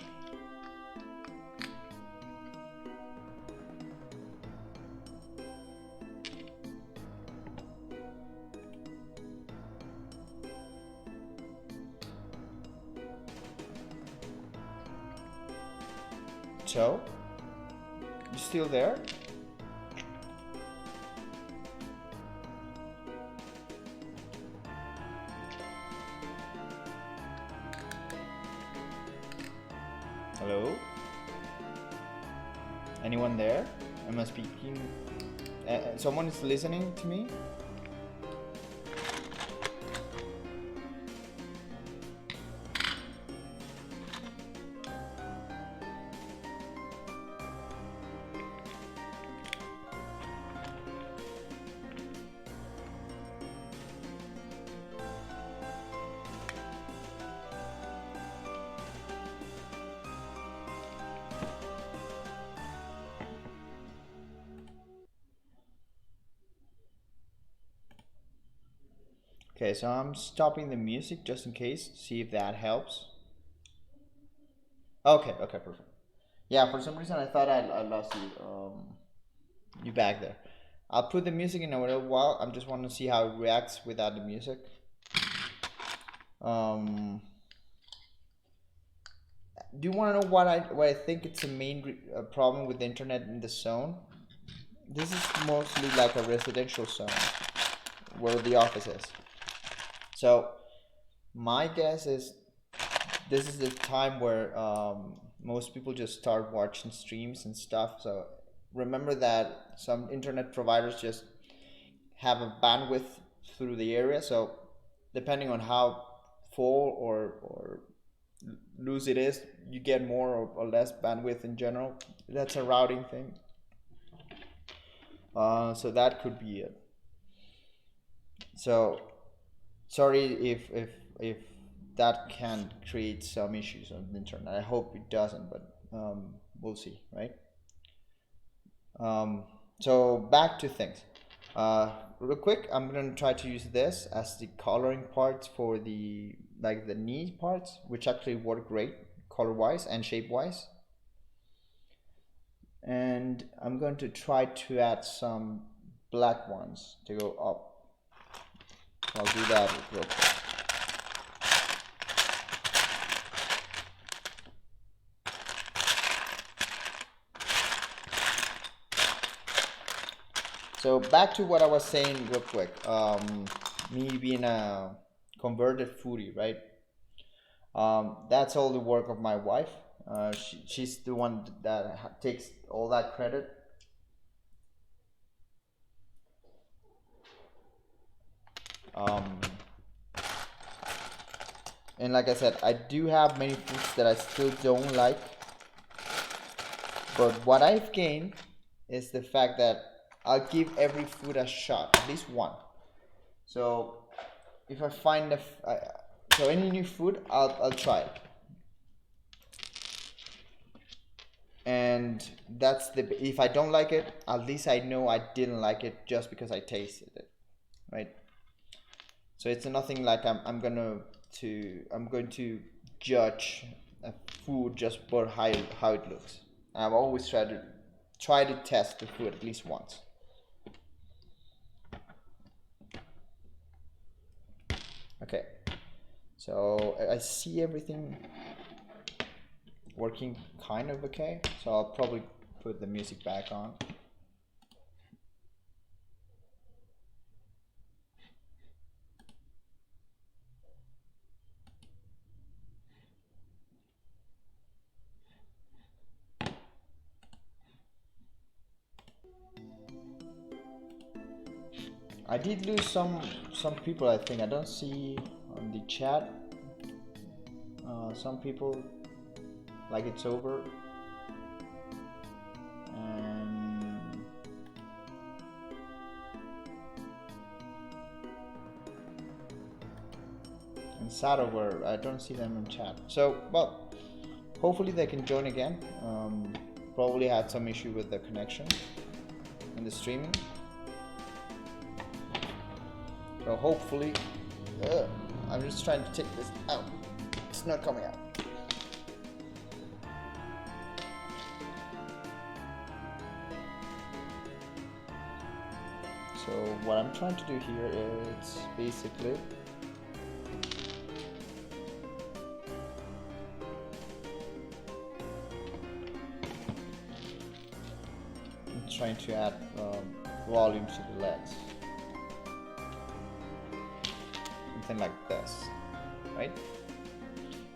So, you still there? Hello? Anyone there? Am I speaking? Someone is listening to me? Okay, so I'm stopping the music just in case, see if that helps. Okay, okay, perfect. Yeah, for some reason I thought I lost you. You back there. I'll put the music in a little while. I just want to see how it reacts without the music. Um, do you want to know what I think it's a main problem with the internet in the zone? This is mostly like a residential zone where the office is. So my guess is this is the time where most people just start watching streams and stuff. So remember that some internet providers just have a bandwidth through the area. So depending on how full or loose it is, you get more or less bandwidth in general. That's a routing thing. So that could be it. So sorry if that can create some issues on the internet. I hope it doesn't, but we'll see, right? So back to things. Real quick, I'm gonna try to use this as the coloring parts for the like the knee parts, which actually work great color-wise and shape-wise. And I'm going to try to add some black ones to go up. I'll do that real quick. So back to what I was saying real quick. Me being a converted foodie, right? That's all the work of my wife. She's the one that takes all that credit. Um, and like I said, I do have many foods that I still don't like. But what I've gained is the fact that I'll give every food a shot, at least one. So if I find so any new food, I'll try it. And that's if I don't like it, at least I know I didn't like it just because I tasted it, right? So it's nothing like I'm going to judge a food just for how it looks. I've always tried to test the food at least once. Okay, so I see everything working kind of okay, so I'll probably put the music back on. I did lose some people. I think I don't see on the chat. Some people like it's over, and Sadover, I don't see them in chat. So, well, hopefully they can join again. Probably had some issue with the connection in the streaming. So hopefully, I'm just trying to take this out. It's not coming out. So what I'm trying to do here is basically I'm trying to add volume to the legs. Something like this, right?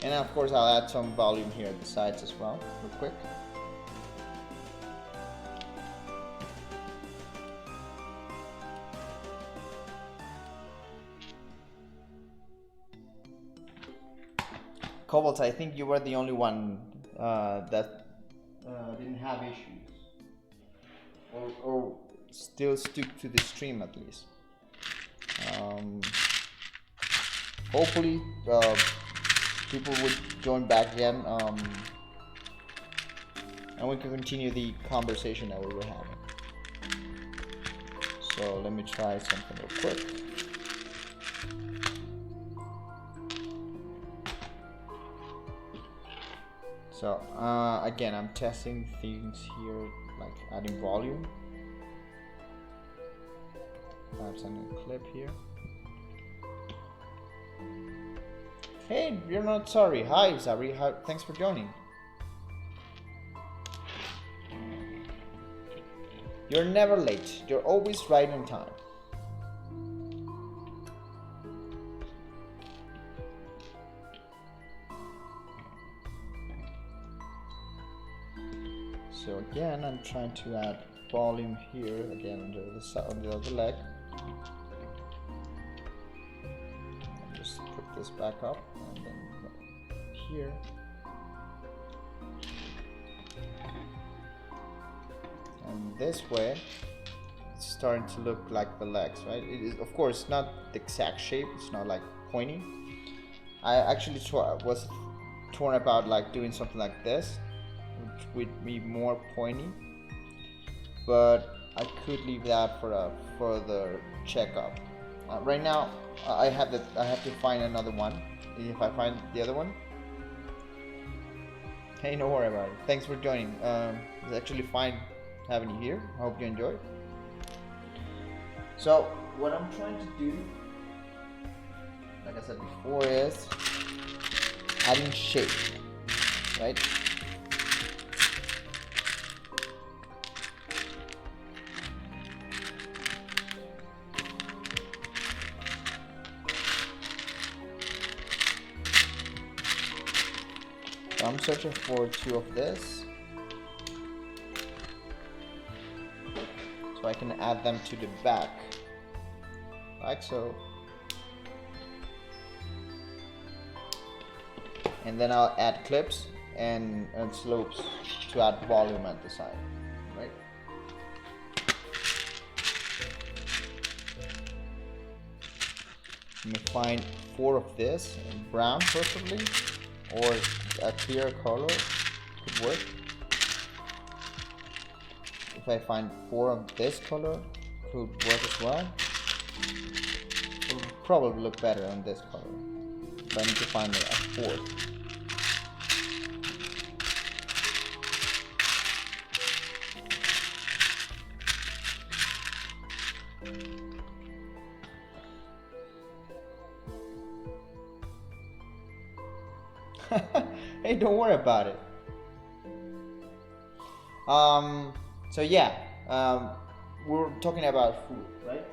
And of course I'll add some volume here at the sides as well, real quick. Cobalt, I think you were the only one that didn't have issues, or still stick to the stream at least. Hopefully people would join back again, and we can continue the conversation that we were having. So let me try something real quick. So again, I'm testing things here, like adding volume. I'm sending a clip here. Hey, you're not sorry. Hi, Zari. Thanks for joining. You're never late. You're always right on time. So again, I'm trying to add volume here again on the other leg. I'll just put this back up and then here. And this way, it's starting to look like the legs, right? It is, of course, not the exact shape. It's not like pointy. I actually was torn about like doing something like this, which would be more pointy, but I could leave that for a further checkup. Right now, I have to find another one. If I find the other one, hey, don't worry about it. Thanks for joining. It's actually fine having you here. I hope you enjoy. So what I'm trying to do, like I said before, is adding shape, right? So I'm searching for two of this, so I can add them to the back, like so. And then I'll add clips and slopes to add volume at the side, right? Let me find 4 of this in brown preferably, or a clear color could work. If I find 4 of this color, could work as well. It will probably look better on this color, but I need to find a 4th. Hey, don't worry about it. So yeah, we're talking about food, right?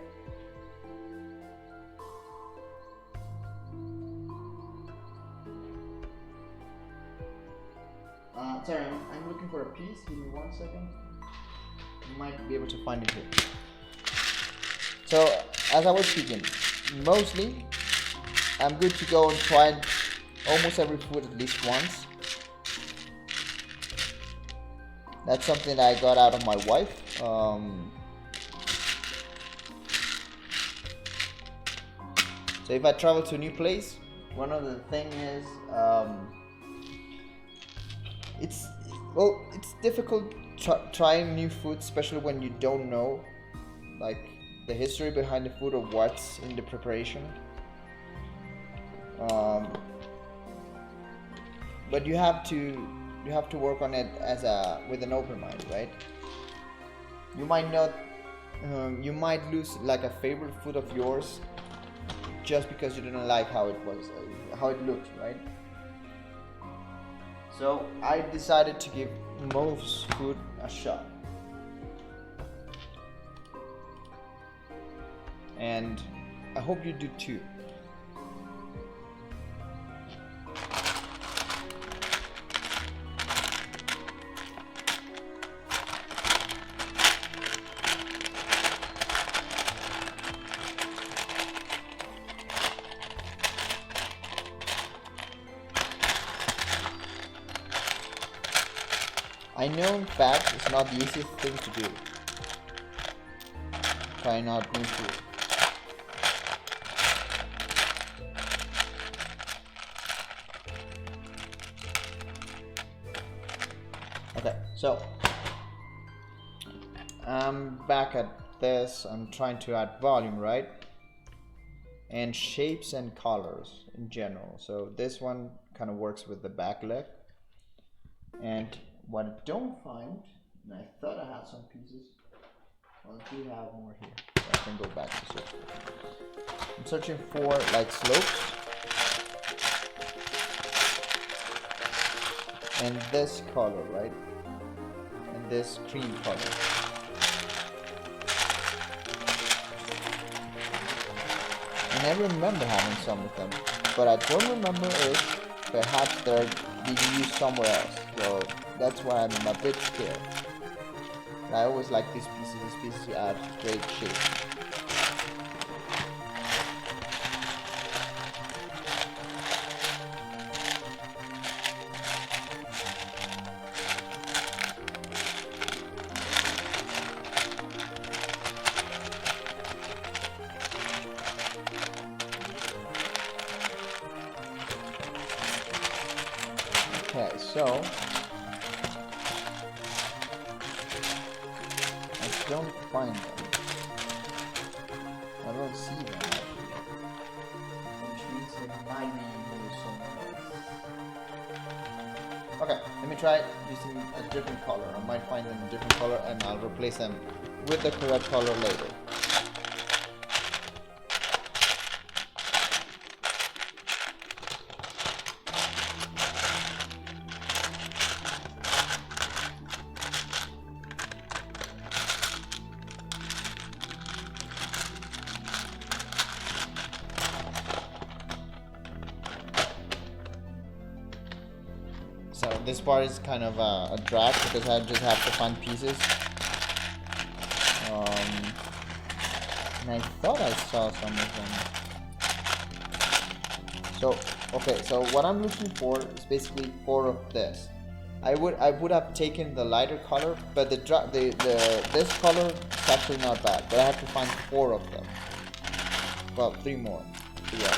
Sorry, I'm looking for a piece. Give me 1 second. You might be able to find it here. So as I was speaking, mostly I'm good to go and try almost every food at least once. That's something that I got out of my wife. So if I travel to a new place, one of the thing is it's difficult trying new food, especially when you don't know like the history behind the food or what's in the preparation. But you have to work on it with an open mind, right? You might not you might lose like a favorite food of yours just because you didn't like how it looked, right? So I decided to give most food a shot, and I hope you do too. I know in fact it's not the easiest thing to do. Try not new food. Okay, so I'm back at this. I'm trying to add volume, right? And shapes and colors in general. So this one kind of works with the back leg. And what I don't find, and I thought I had some pieces, well, I do have more here. So I can go back to search. I'm searching for like slopes. And this color, right? And this cream color. And I remember having some of them, but I don't remember if perhaps they're being used somewhere else. So that's why I'm a bit scared. And I always like these pieces add great shape. Okay, so I don't find them. I don't see them actually. Which means they might be used somewhere else. Okay, let me try using a different color. I might find them a different color and I'll replace them with the correct color later. So this part is kind of a drag because I just have to find pieces. And I thought I saw some of them. So okay, so what I'm looking for is basically 4 of this. I would have taken the lighter color, but this color is actually not bad. But I have to find 4 of them. Well, 3 more. 3 others.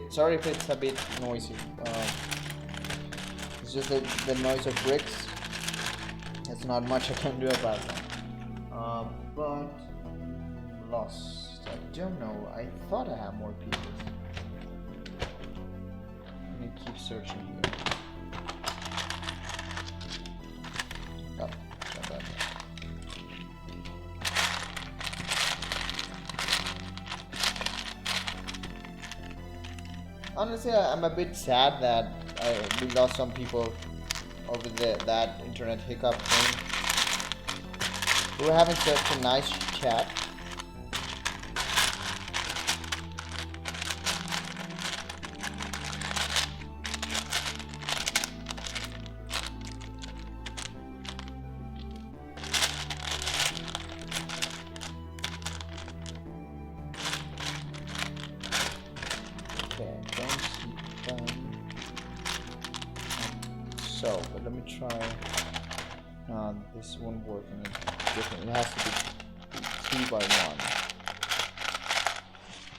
Sorry if it's a bit noisy. It's just the noise of bricks. There's not much I can do about that. But lost. I don't know. I thought I had more pieces. Let me keep searching here. Oh, not bad. Honestly, I'm a bit sad that we lost some people over that internet hiccup thing. We were having such a nice chat. so, but let me try. This won't work. Different. It has to be 2 by 1.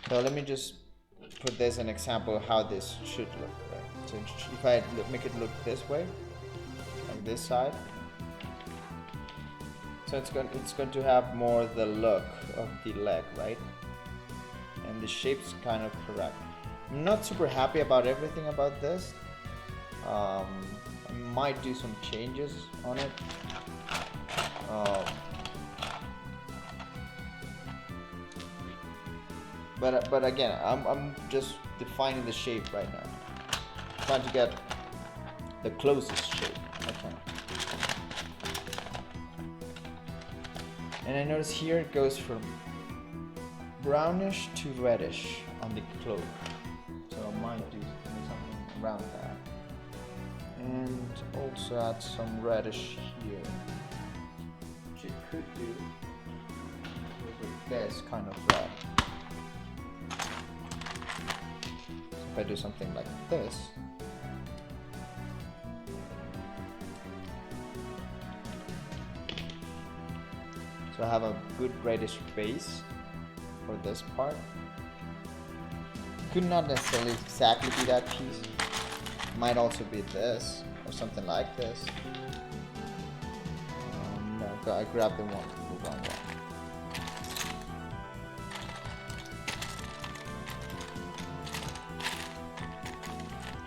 So let me just put this an example of how this should look. Right? So if I make it look this way, like this side, so it's going to have more the look of the leg, right? And the shape's kind of correct. I'm not super happy about everything about this. I might do some changes on it. But again, I'm just defining the shape right now. Trying to get the closest shape I can. And I notice here it goes from brownish to reddish on the cloak. So I might do something around that. And also add some reddish here. Which you could do with this kind of red. If I do something like this, so I have a good reddish base for this part. Could not necessarily exactly be that piece. Might also be this or something like this. No, I grabbed the wrong one.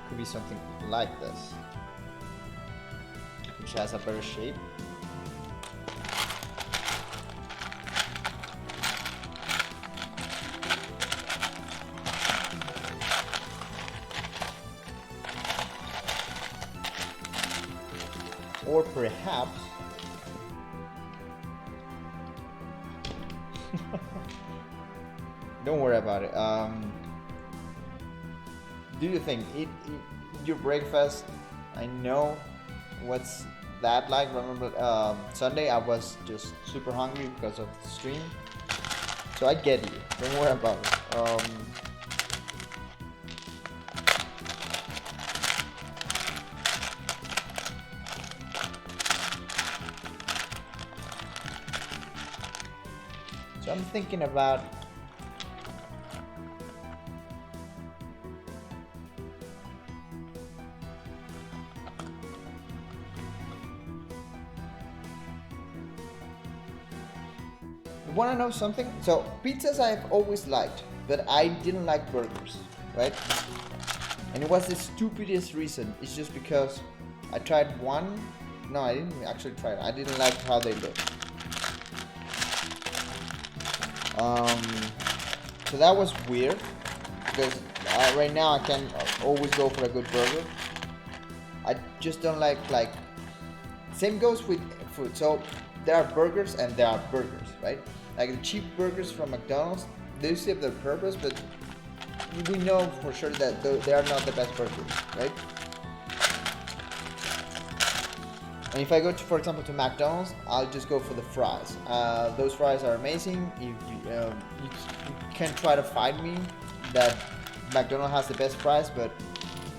Could be something like this, which has a better shape. Or perhaps don't worry about it. Do your thing. Eat your breakfast. I know what's that like. Remember Sunday I was just super hungry because of the stream. So I get you. Don't worry about it. So I'm thinking about you wanna know something? So pizzas I've always liked, but I didn't like burgers, right? And it was the stupidest reason. It's just because I tried one. No, I didn't actually try it. I didn't like how they looked. So that was weird because right now I can always go for a good burger. I just don't like same goes with food. So there are burgers and there are burgers, right? Like the cheap burgers from McDonald's, they serve their purpose, but we know for sure that they are not the best burgers, right? And if I go to, for example, to McDonald's, I'll just go for the fries. Those fries are amazing. You can try to find me that McDonald's has the best fries, but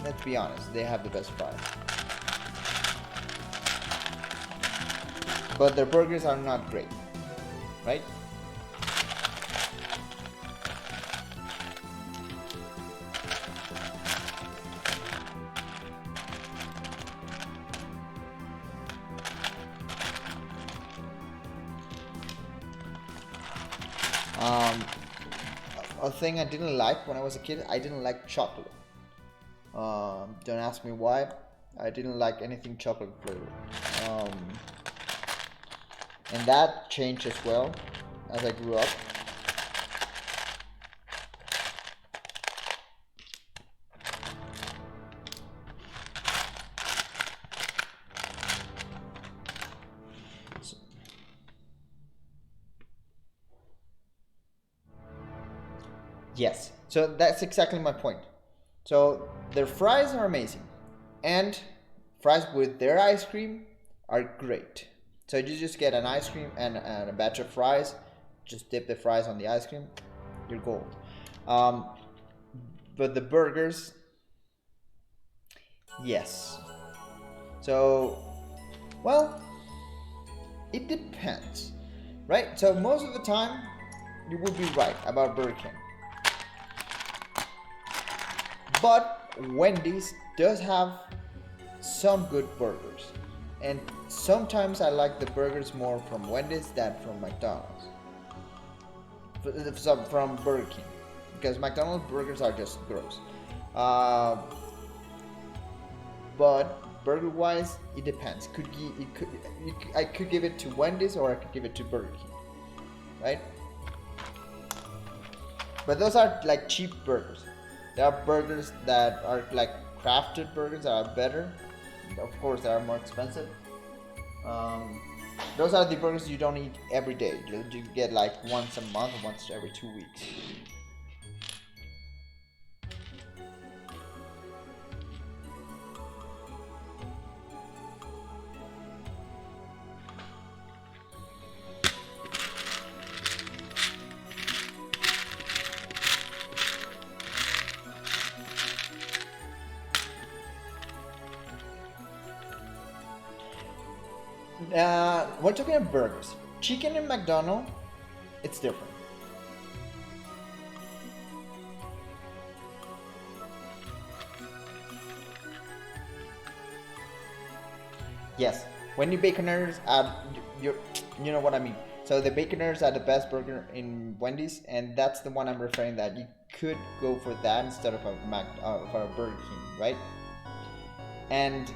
let's be honest, they have the best fries. But their burgers are not great, right? A thing I didn't like when I was a kid, I didn't like chocolate. Don't ask me why. I didn't like anything chocolate flavored. And that changed as well as I grew up. Yes, so that's exactly my point. So their fries are amazing, and fries with their ice cream are great. So you just get an ice cream and a batch of fries, just dip the fries on the ice cream, you're gold. But the burgers, yes. So, well, it depends, right? So most of the time, you would be right about Burger King. But Wendy's does have some good burgers. And sometimes I like the burgers more from Wendy's than from McDonald's. From Burger King. Because McDonald's burgers are just gross. But burger wise, it depends. I could give it to Wendy's or I could give it to Burger King. Right? But those are like cheap burgers. There are burgers that are like crafted burgers that are better. Of course, they are more expensive. Those are the burgers you don't eat every day. You get like once a month, once every 2 weeks. We're talking about burgers. Chicken in McDonald's, it's different. Yes, Wendy Baconers are you know what I mean. So the Baconers are the best burger in Wendy's, and that's the one I'm referring that you could go for that instead of for a Burger King, right? And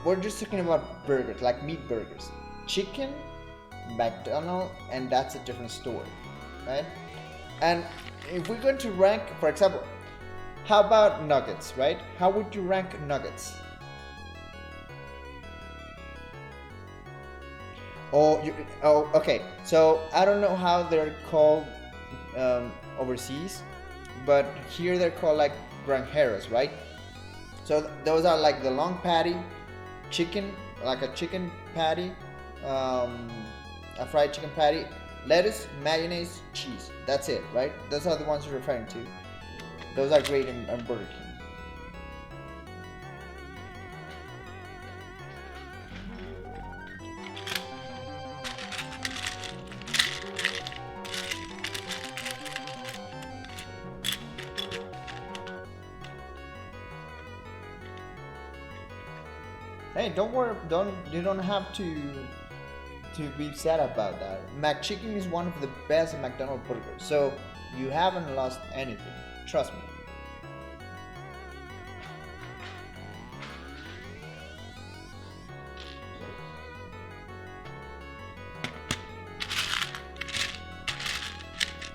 we're just talking about burgers, like meat burgers. Chicken, McDonald's, and that's a different story, right? And if we're going to rank, for example, how about nuggets, right? How would you rank nuggets? Okay. So I don't know how they're called overseas, but here they're called like granjeros, right? So those are like the long patty, chicken, like a chicken patty, a fried chicken patty, lettuce, mayonnaise, cheese. That's it, right? Those are the ones you're referring to. Those are great in Burger King. Hey, don't worry. You don't have to be sad about that. McChicken is one of the best McDonald's burgers, so you haven't lost anything. Trust me.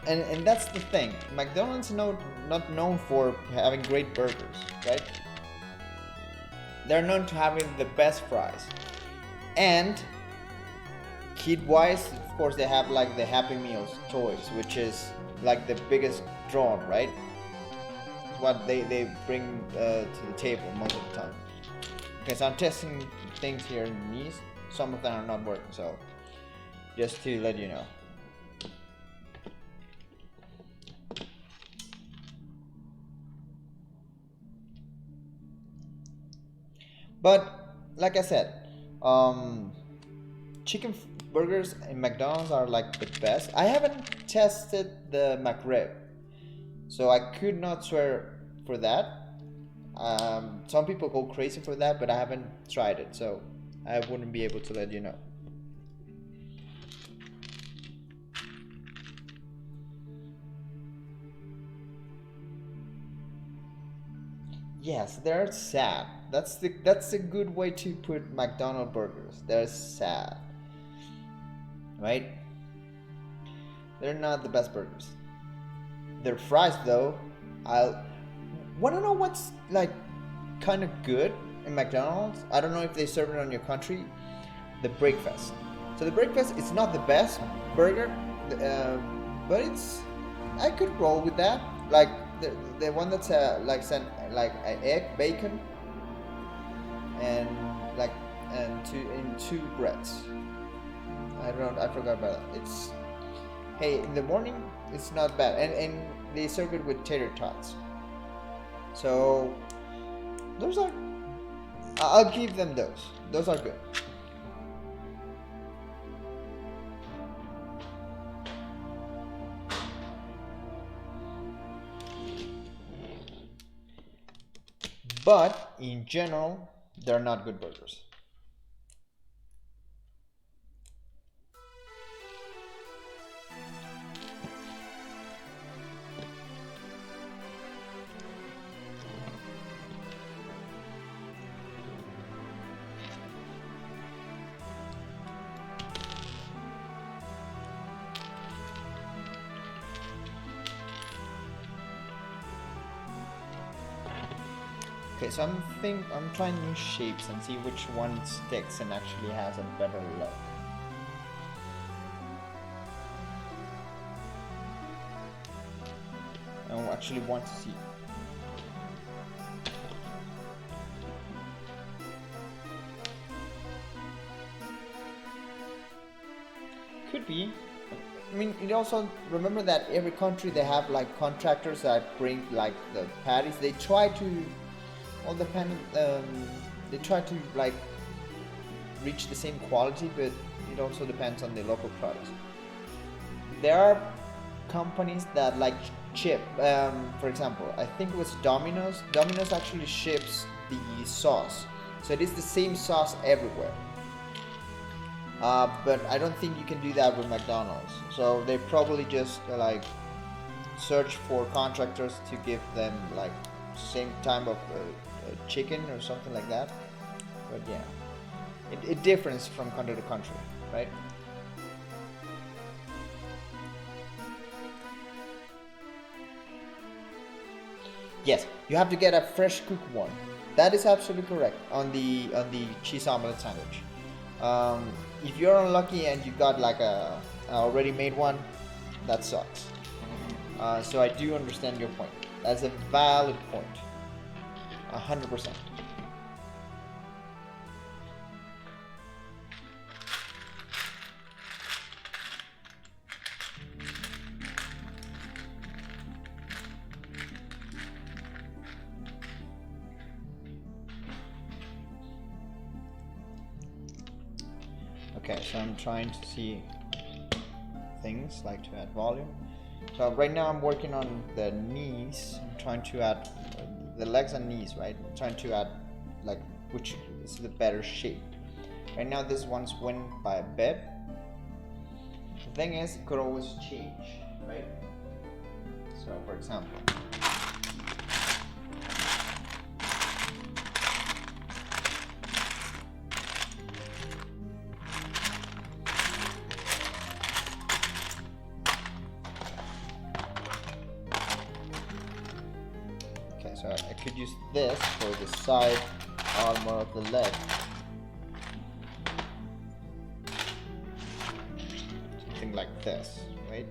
And that's the thing. McDonald's not known for having great burgers, right? They're known to having the best fries. And kid-wise, of course, they have like the Happy Meals toys, which is like the biggest draw, right? What they bring to the table most of the time. Okay, so I'm testing things here in these. Some of them are not working, so just to let you know. But like I said, chicken burgers in McDonald's are like the best. I haven't tested the McRib, so I could not swear for that. Some people go crazy for that, but I haven't tried it, so I wouldn't be able to let you know. Yes, they're sad. That's a good way to put McDonald's burgers. They're sad. Right? They're not the best burgers. Their fries though, I wanna know what's like kind of good in McDonald's. I don't know if they serve it on your country. The breakfast. So the breakfast is not the best burger, but I could roll with that. Like the one that's like an egg, bacon, and like in two breads. I forgot about that. It's hey in the morning it's not bad, and they serve it with tater tots. So those are I'll give them those. Those are good. But in general, they're not good burgers. Okay, so I'm trying new shapes and see which one sticks and actually has a better look. I actually want to see. Could be. I mean, you also remember that every country they have like contractors that bring like the patties. They try to all depend. They try to like reach the same quality, but it also depends on the local products. There are companies that like ship. For example, I think it was Domino's. Domino's actually ships the sauce, so it is the same sauce everywhere. But I don't think you can do that with McDonald's. So they probably just like search for contractors to give them like same type of chicken or something like that. But yeah, it differs from country to country, right? Yes, you have to get a fresh cooked one. That is absolutely correct on the cheese omelet sandwich. If you're unlucky and you got like a already made one, that sucks. So I do understand your point. That's a valid point. 100%. Okay, so I'm trying to see things like to add volume. So right now I'm working on the knees. I'm trying to add the legs and knees, right? I'm trying to add like which is the better shape. Right now this one's went by a bit. The thing is, it could always change, right? So for example, so I could use this for the side armor of the leg. Something like this, right?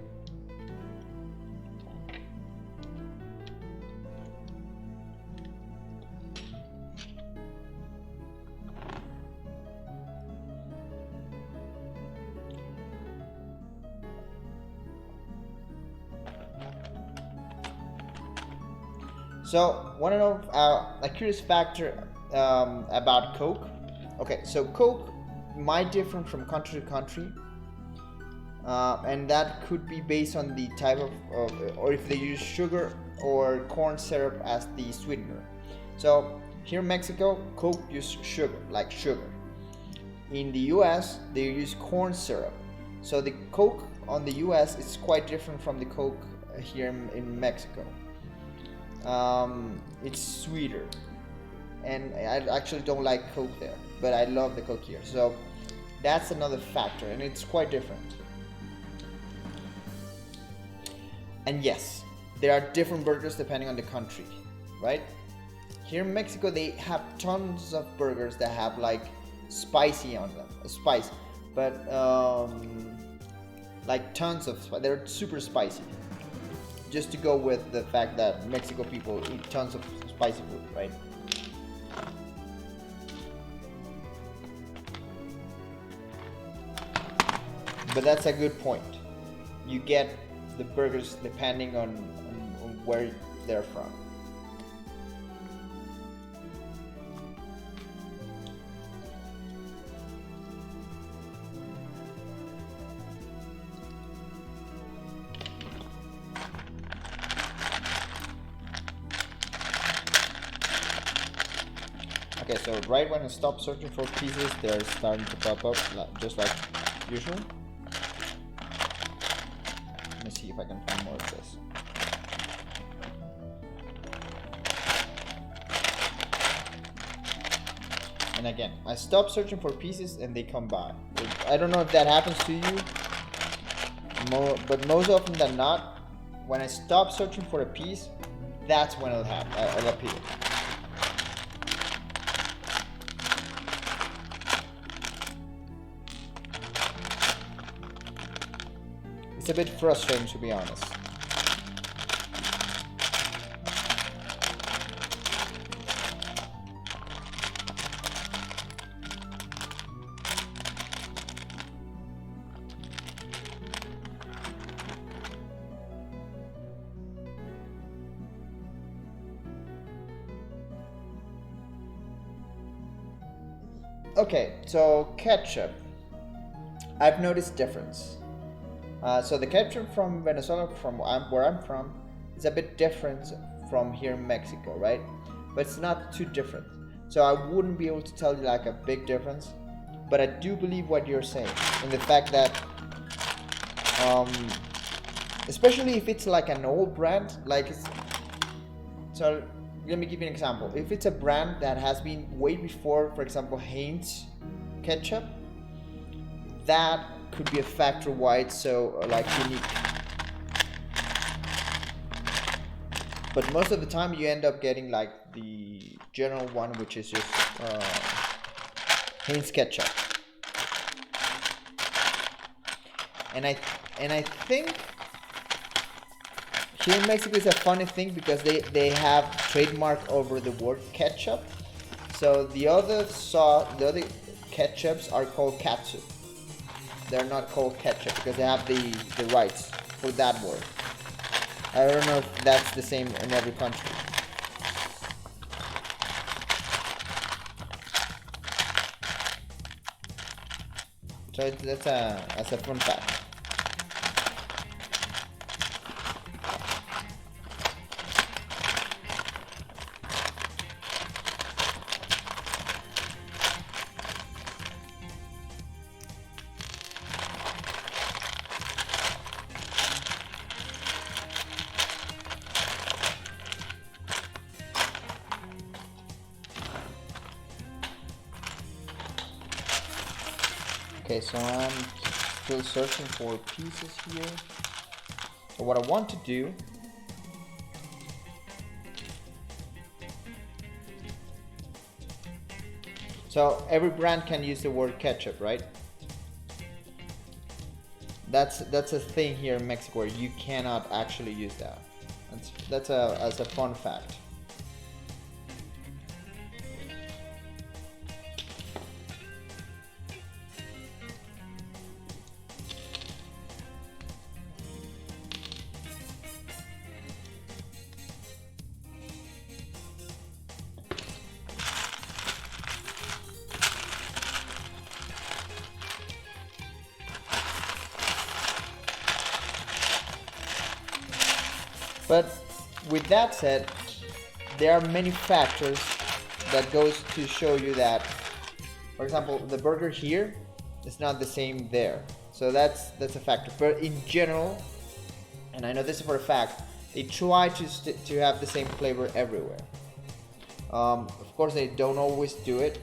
So, want to know a curious factor about Coke? Okay, so Coke might differ from country to country, and that could be based on the type of, or if they use sugar or corn syrup as the sweetener. So here in Mexico, Coke use sugar, like sugar. In the US, they use corn syrup. So the Coke on the US is quite different from the Coke here in Mexico. It's sweeter, and I actually don't like Coke there, but I love the Coke here. So that's another factor, and it's quite different. And yes, there are different burgers depending on the country, right? Here in Mexico, they have tons of burgers that have like spicy on them, spice, but like tons of spice. They're super spicy. Just to go with the fact that Mexico people eat tons of spicy food, right? But that's a good point. You get the burgers depending on where they're from. Okay, so right when I stop searching for pieces, they're starting to pop up, just like usual. Let me see if I can find more of this. And again, I stop searching for pieces and they come by. I don't know if that happens to you, but most often than not, when I stop searching for a piece, that's when it'll happen. It'll appear. It's a bit frustrating, to be honest. Okay, so ketchup. I've noticed difference. So the ketchup from Venezuela, from where I'm from, is a bit different from here in Mexico, right? But it's not too different. So I wouldn't be able to tell you like a big difference. But I do believe what you're saying, in the fact that, especially if it's like an old brand, like it's, so let me give you an example. If it's a brand that has been way before, for example, Heinz ketchup, that could be a factor why it's so like unique. But most of the time you end up getting like the general one, which is just Heinz ketchup. And I think here in Mexico is a funny thing because they have trademark over the word ketchup. So the other ketchups are called catsup. They're not called ketchup because they have the rights for that word. I don't know if that's the same in every country. So that's a fun fact. Okay, so I'm still searching for pieces here. So what I want to do, so every brand can use the word ketchup, right? That's a thing here in Mexico where you cannot actually use that. That's a fun fact. But with that said, there are many factors that goes to show you that, for example, the burger here is not the same there. So that's a factor. But in general, and I know this for a fact, they try to have the same flavor everywhere. Of course, they don't always do it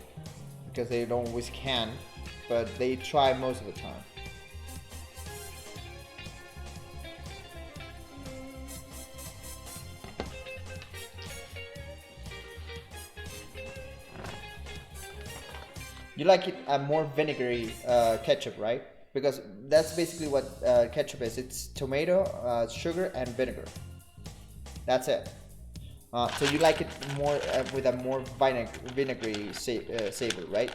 because they don't always can, but they try most of the time. You like it a more vinegary ketchup, right? Because that's basically what ketchup is. It's tomato, sugar, and vinegar. That's it. So you like it more with a more vinegary savor, right?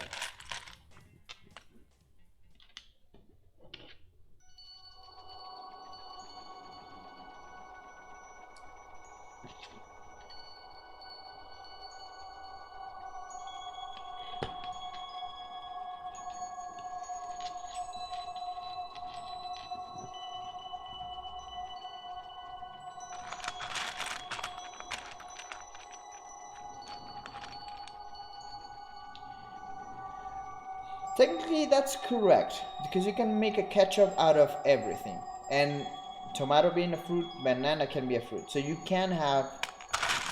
Technically, that's correct, because you can make a ketchup out of everything. And tomato being a fruit, banana can be a fruit. So you can have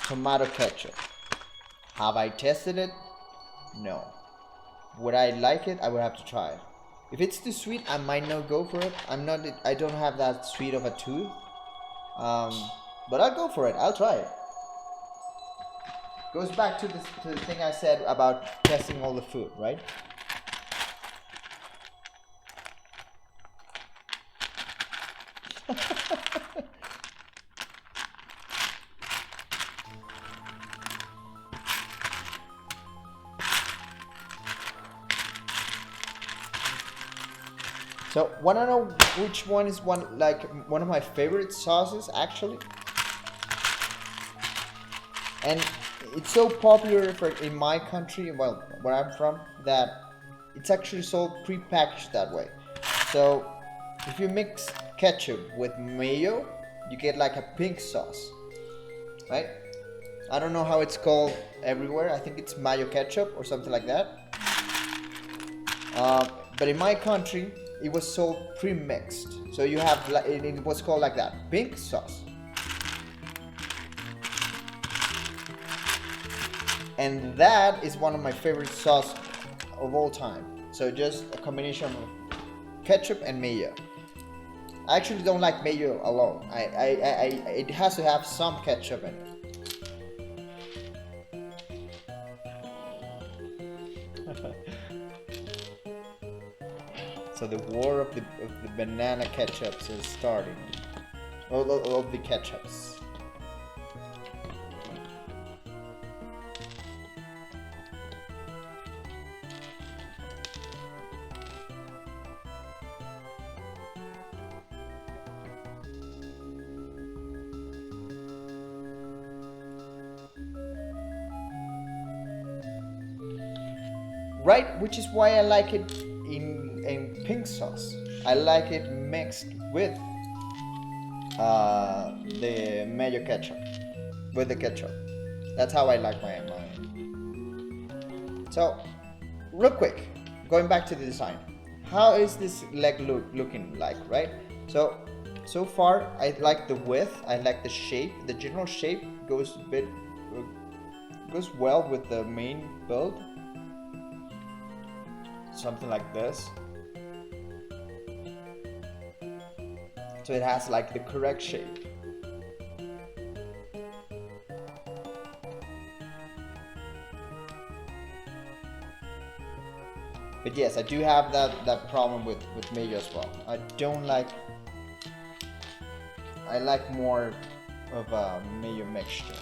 tomato ketchup. Have I tested it? No. Would I like it? I would have to try it. If it's too sweet, I might not go for it. I don't have that sweet of a tooth. But I'll go for it. I'll try it. Goes back to the thing I said about testing all the food, right? So, wanna know which one is one of my favorite sauces actually? And it's so popular in my country, well, where I'm from, that it's actually sold pre-packaged that way. So, if you mix ketchup with mayo, you get like a pink sauce, right? I don't know how it's called everywhere. I think it's mayo ketchup or something like that. But in my country, it was sold pre-mixed. So you have it was called like that, pink sauce. And that is one of my favorite sauce of all time. So just a combination of ketchup and mayo. I actually don't like mayo alone. It has to have some ketchup in it. So the war of the banana ketchups is starting. Of the ketchups. Right, which is why I like it in pink sauce. I like it mixed with the mayo ketchup, with the ketchup. That's how I like mine. So, real quick, going back to the design. How is this leg looking like, right? So far, I like the width. I like the shape. The general shape goes well with the main build. Something like this. So it has like the correct shape. But yes, I do have that problem with mayo as well. I don't like. I like more of a mayo mixture.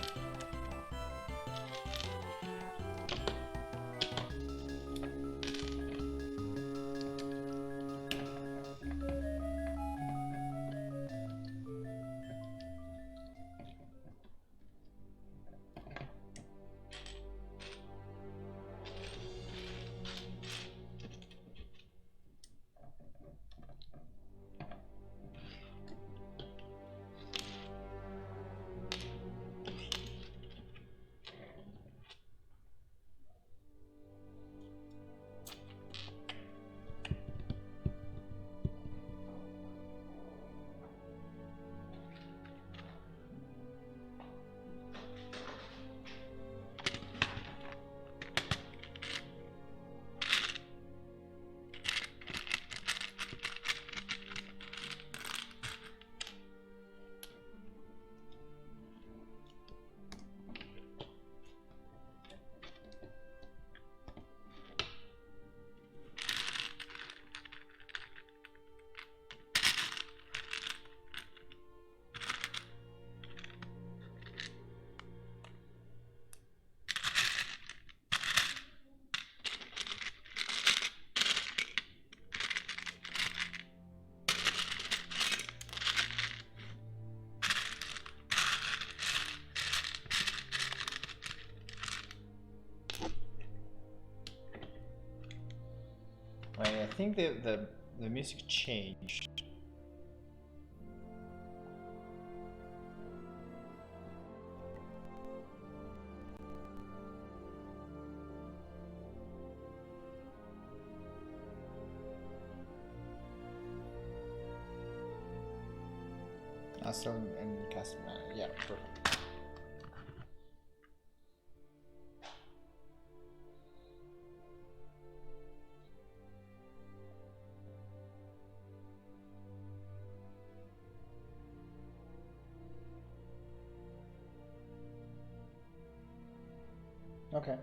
I think the music changed. Still in custom manager. Yeah, perfect. Okay.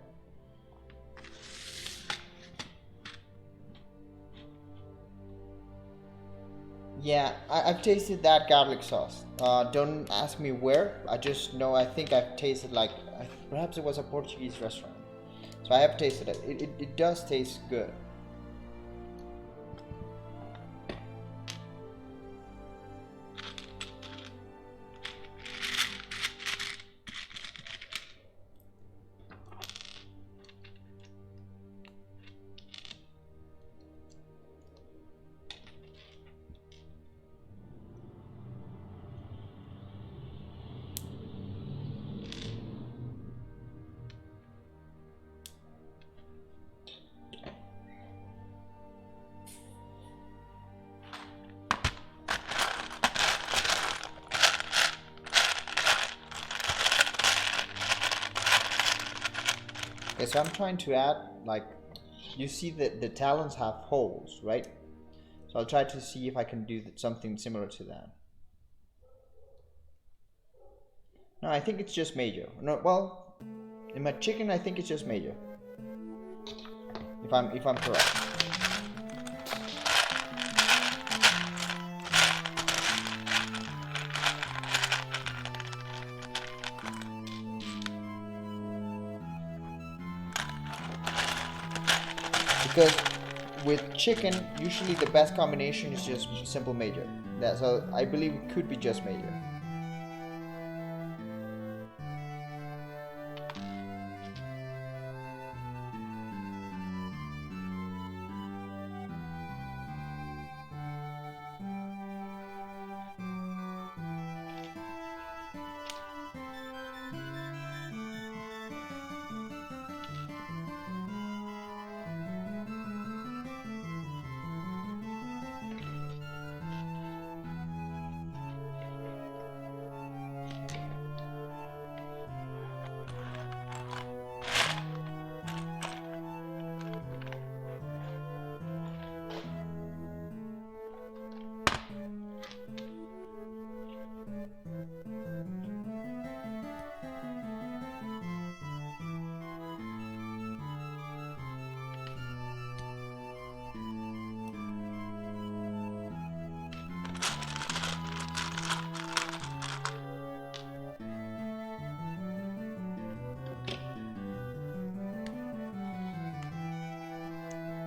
Yeah, I've tasted that garlic sauce. Don't ask me where. I just know. I think I've tasted like perhaps it was a Portuguese restaurant. So I have tasted it. It does taste good. Okay, so I'm trying to add, like, you see that the talons have holes, right? So I'll try to see if I can do something similar to that. No, I think it's just major. No, well, in my chicken, I think it's just major. If I'm correct. Because with chicken, usually the best combination is just simple major. So I believe it could be just major.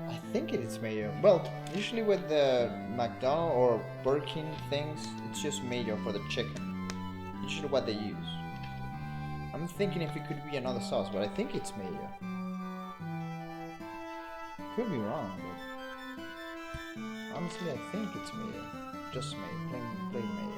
I think it is mayo. Well, usually with the McDonald's or Burger King things, it's just mayo for the chicken. Usually what they use. I'm thinking if it could be another sauce, but I think it's mayo. Could be wrong, but honestly, I think it's mayo. Just mayo, plain mayo.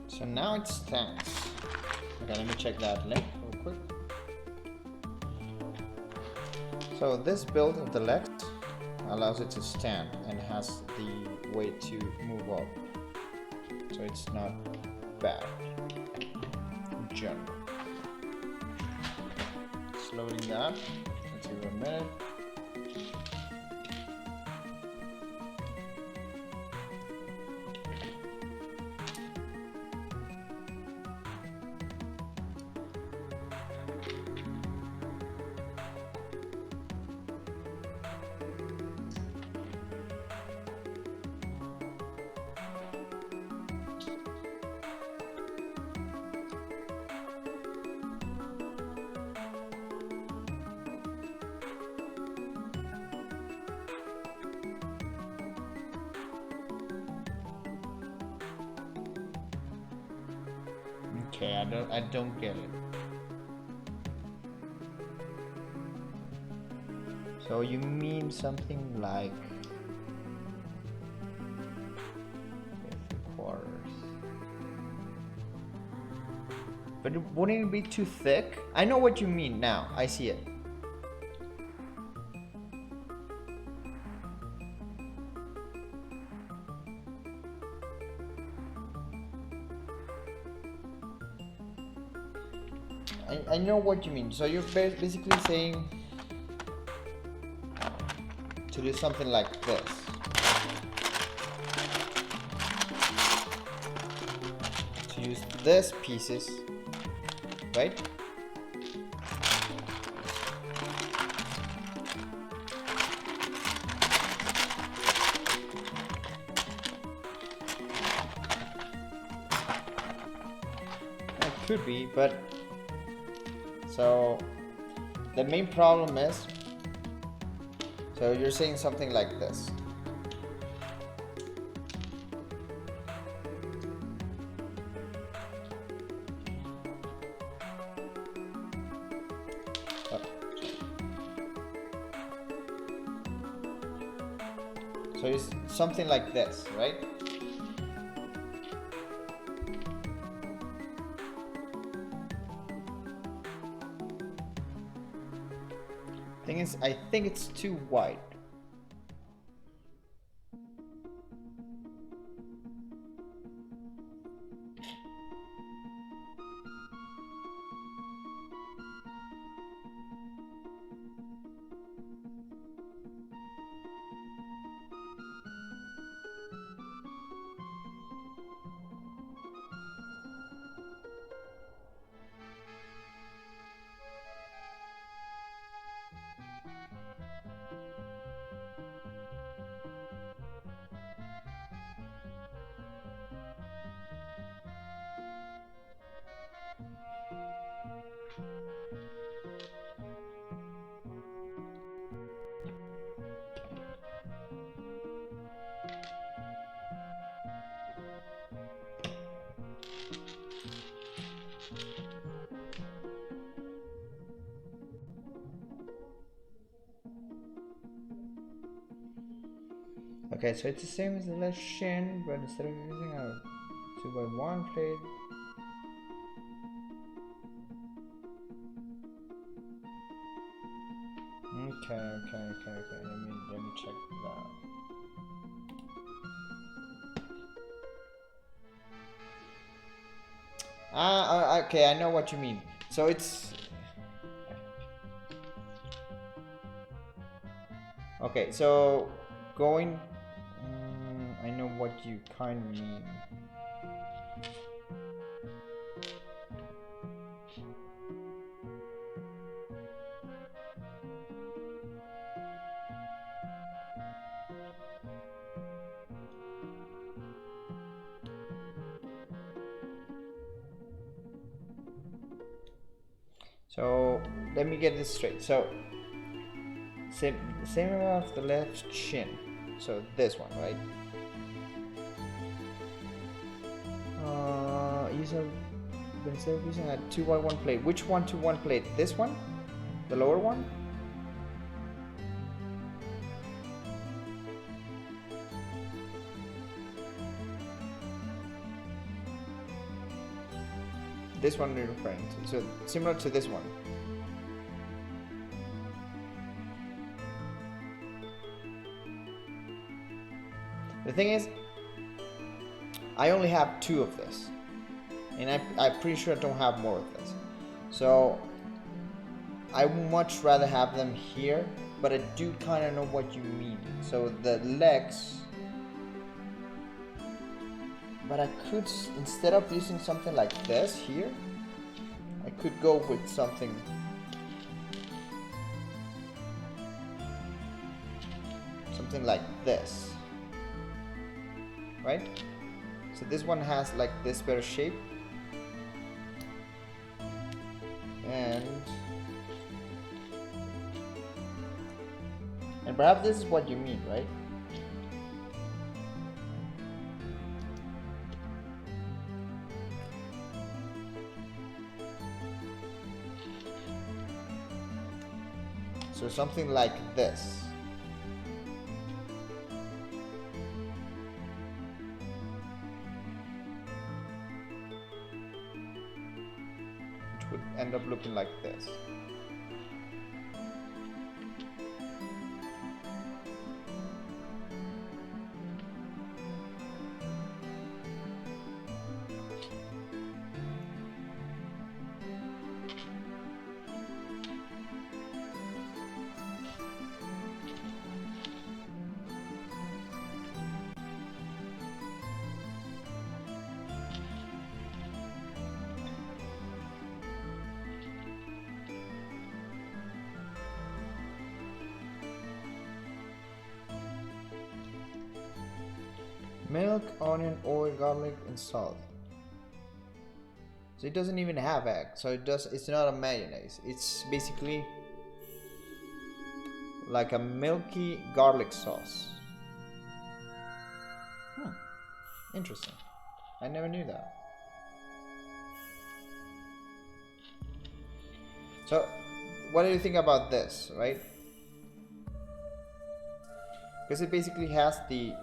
So now it stands. Okay, let me check that link real quick. So this build of the legs allows it to stand and has the way to move up. So it's not bad in general. It's loading that. Let's give it a minute. Okay, I don't get it. So you mean something like 3/4? But wouldn't it be too thick? I know what you mean now. I see it. I know what you mean. So you're basically saying to do something like this. To use this pieces, right? It could be, but so the main problem is, so you're saying something like this. So it's something like this, right? Thing is, I think it's too wide. Okay, so it's the same as the left shin, but instead of using a 2x1 plate, okay. Let me check that. Okay, I know what you mean. So it's okay. So going. I know what you kind of mean. So let me get this straight. So same amount of the left shin. So this one, right? Instead of using a 2x1 plate, which 1-to-1 plate? This one? The lower one? This one you're referring to. So similar to this one. The thing is, I only have 2 of this. And I'm pretty sure I don't have more of this. So I would much rather have them here, but I do kind of know what you mean. So the legs, but I could, instead of using something like this here, I could go with something like this, right? So this one has like this better shape. And perhaps this is what you mean, right? So something like this. Which would end up looking like this. Milk, onion, oil, garlic, and salt. So it doesn't even have egg. So it's not a mayonnaise. It's basically like a milky garlic sauce. Interesting. I never knew that. So what do you think about this, right? Because it basically has the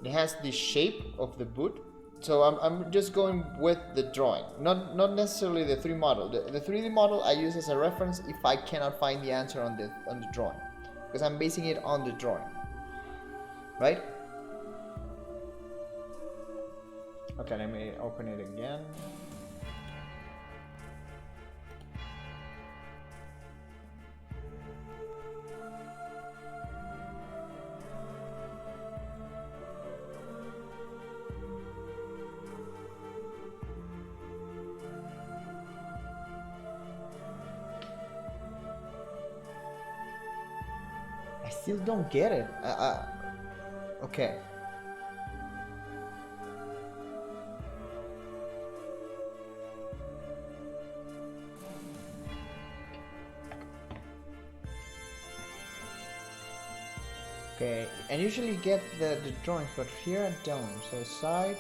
it has the shape of the boot. So I'm just going with the drawing, not necessarily the 3D model. The 3D model I use as a reference if I cannot find the answer on the drawing, because I'm basing it on the drawing, right? Okay, let me open it again. I still don't get it. Okay. Okay, and usually get the drawings, but here I don't. So side,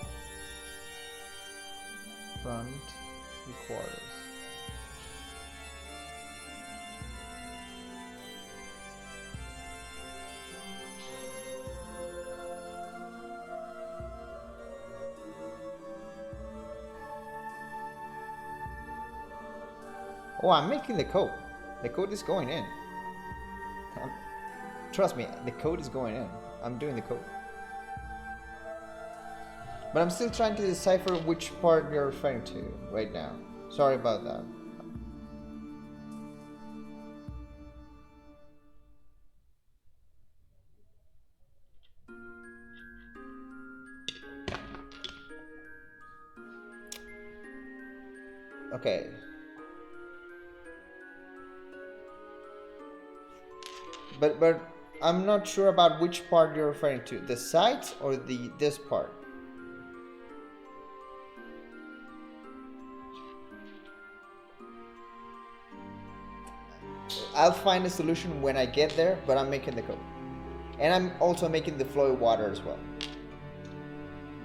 front, 3/4. Oh, I'm making the code. The code is going in. Trust me, the code is going in. I'm doing the code. But I'm still trying to decipher which part you're referring to right now. Sorry about that. Okay. But I'm not sure about which part you're referring to. The sides or this part? I'll find a solution when I get there, but I'm making the code. And I'm also making the flow water as well.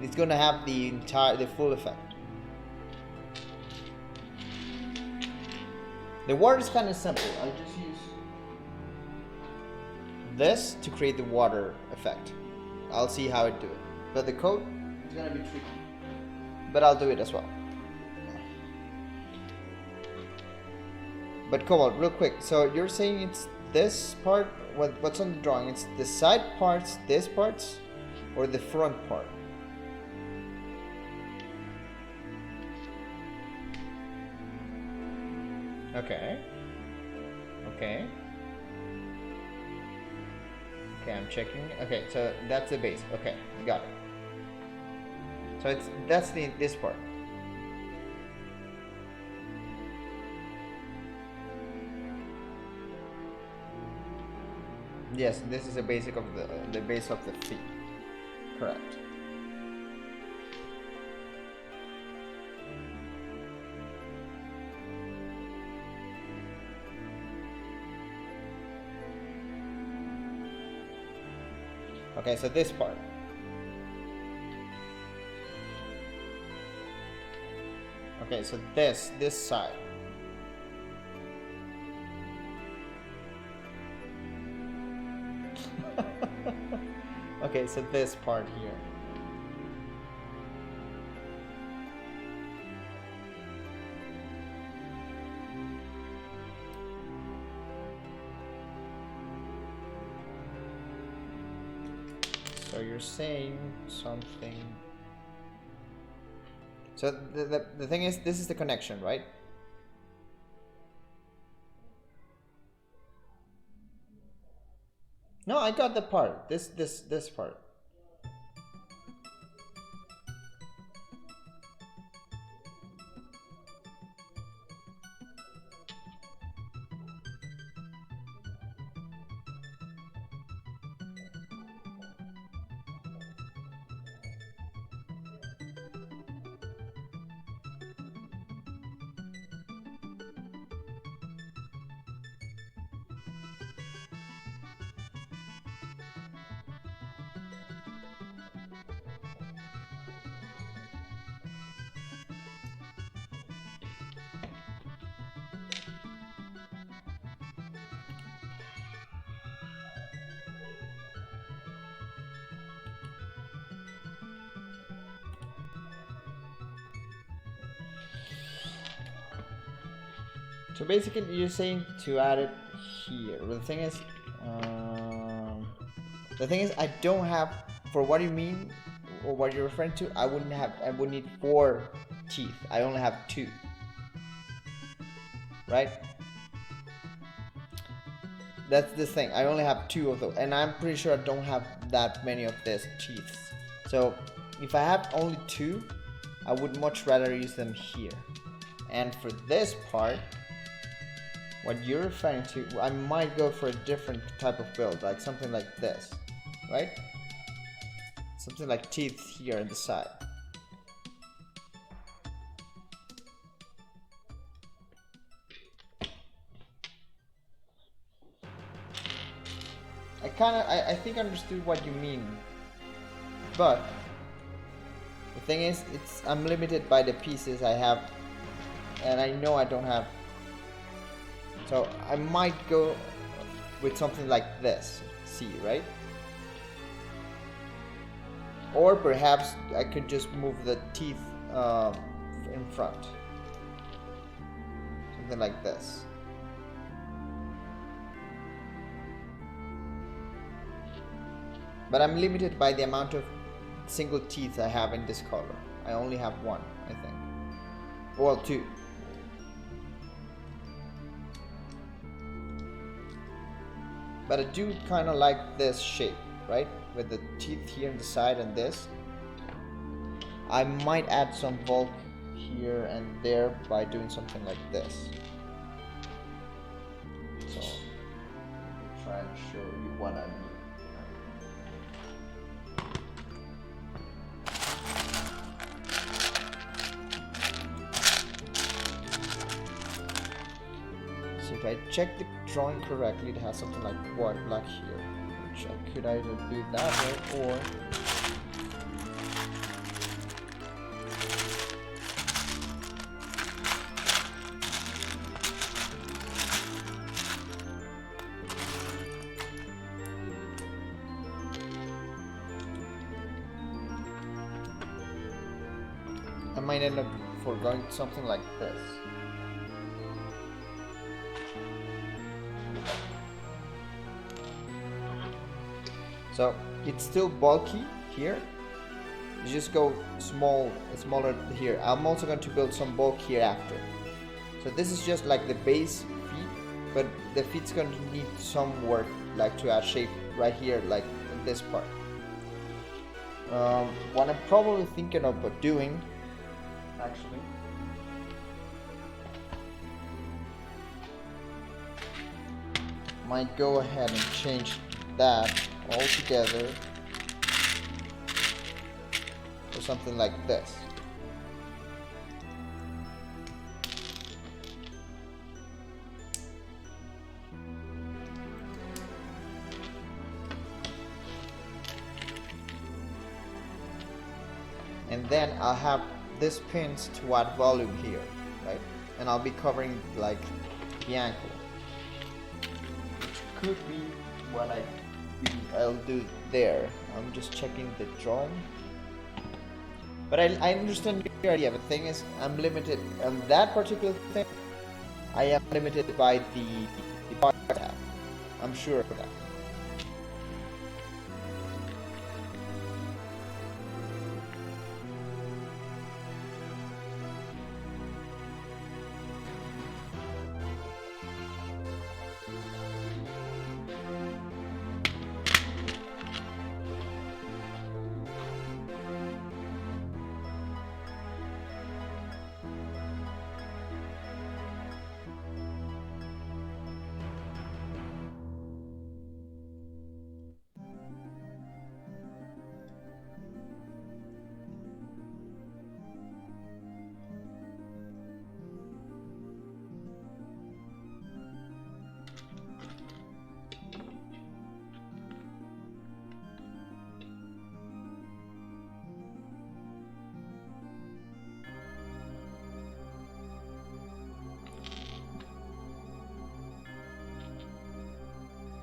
It's gonna have the full effect. The water is kind of simple. I'll just use this to create the water effect. I'll see how I do it. But the code is gonna be tricky. But I'll do it as well. But Cobalt, real quick. So you're saying it's this part? What's on the drawing? It's the side parts, this parts, or the front part? Okay. Okay. Okay, I'm checking. Okay, so that's the base. Okay, got it. So that's this part. Yes, this is the basic of the base of the feet. Correct. Okay, so this part. Okay, so this side. Okay, so this part here. So you're saying something. So the thing is, this is the connection, right? No, I got the part. This part. So basically, you're saying to add it here. But the thing is, I don't have, for what you mean or what you're referring to. I would need 4 teeth. I only have 2. Right? That's the thing. I only have 2 of those, and I'm pretty sure I don't have that many of these teeth. So if I have only 2, I would much rather use them here. And for this part, what you're referring to, I might go for a different type of build, like something like this, right? Something like teeth here on the side. I think I understood what you mean, but the thing is, I'm limited by the pieces I have, and I know I don't have. So I might go with something like this, see, right? Or perhaps I could just move the teeth in front. Something like this. But I'm limited by the amount of single teeth I have in this color. I only have 1, I think. Well, 2. But I do kind of like this shape, right? With the teeth here on the side and this. I might add some bulk here and there by doing something like this. So, let me try and show you what I mean. So if I check the drawing correctly, it has something like white black here, which I could either do that way or I might end up foregoing something like this. So it's still bulky here. You just go smaller here. I'm also going to build some bulk here after. So this is just like the base feet, but the feet's going to need some work, like to add shape right here, like in this part. What I'm probably thinking of doing, actually, might go ahead and change that all together or something like this. And then I'll have these pins to add volume here, right? And I'll be covering like the ankle, which could be what I'll do there. I'm just checking the drawing, but I understand your idea. The thing is, I'm limited on that particular thing. I am limited by the bar tab. I'm sure of that.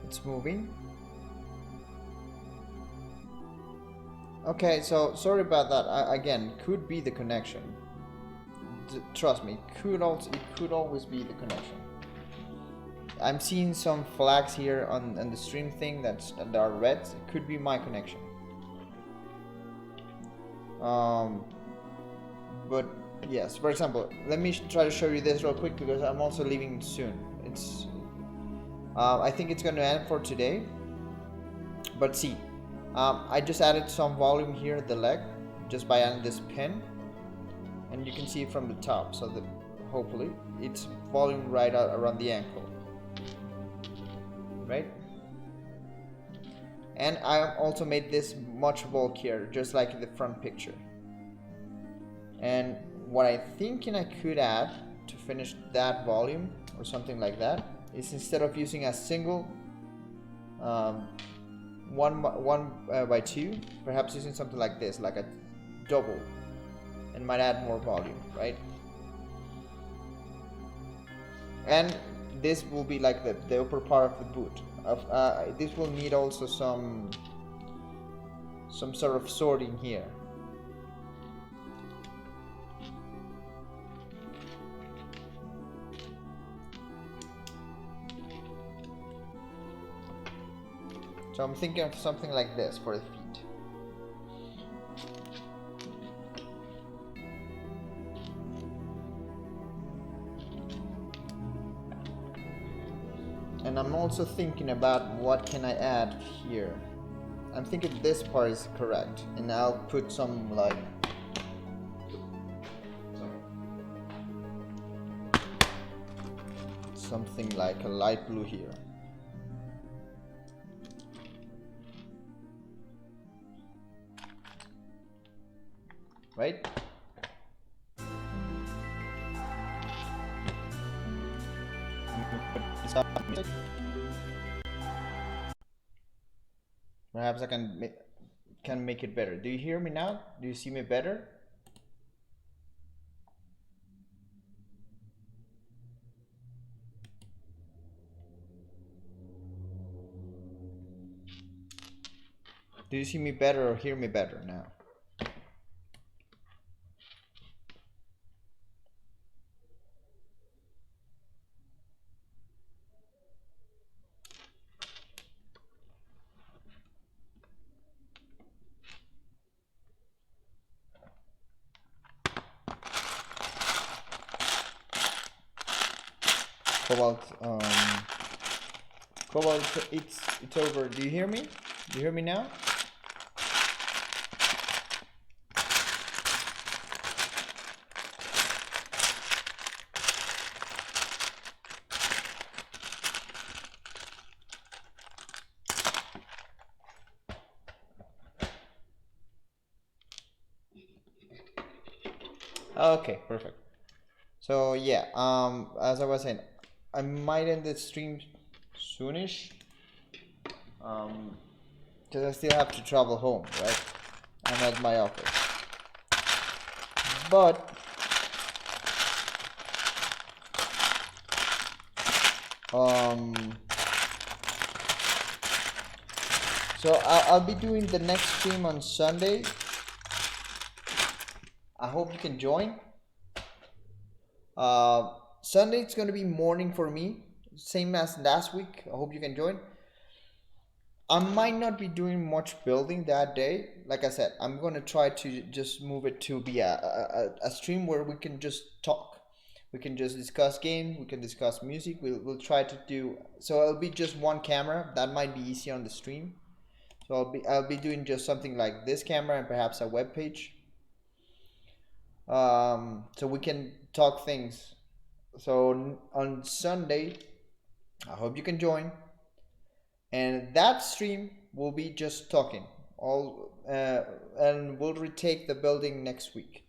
It's moving. Okay, so sorry about that. Again, could be the connection. Trust me, it could always be the connection. I'm seeing some flags here on the stream thing that are red. It could be my connection. But yes, for example, let me try to show you this real quick because I'm also leaving soon. It's I think it's going to end for today. But see, I just added some volume here at the leg just by adding this pin, and you can see it from the top, so that hopefully it's volume right out around the ankle, right? And I also made this much bulkier, just like in the front picture. And what I'm thinking I could add to finish that volume or something like that is, instead of using a single 1x2, perhaps using something like this, like a double, and might add more volume, right? And this will be like the upper part of the boot. This will need also some sort of sorting here. So I'm thinking of something like this for the feet. And I'm also thinking about what can I add here. I'm thinking this part is correct, and I'll put some like something like a light blue here. Right? Perhaps I can make it better. Do you hear me now? Do you see me better? Do you see me better or hear me better now? Cobalt, it's over. Do you hear me? Do you hear me now? Okay, perfect. So yeah, as I was saying, I might end the stream soonish, because I still have to travel home, right? I'm at my office. But so I'll be doing the next stream on Sunday. I hope you can join. Sunday it's going to be morning for me, same as last week. I hope you can join. I might not be doing much building that day. Like I said, I'm going to try to just move it to be a stream where we can just talk. We can just discuss game. We can discuss music. We'll try to do. So it'll be just one camera. That might be easy on the stream. So I'll be doing just something like this camera and perhaps a web page. So we can talk things. So on Sunday, I hope you can join. And that stream will be just talking. And we'll retake the building next week.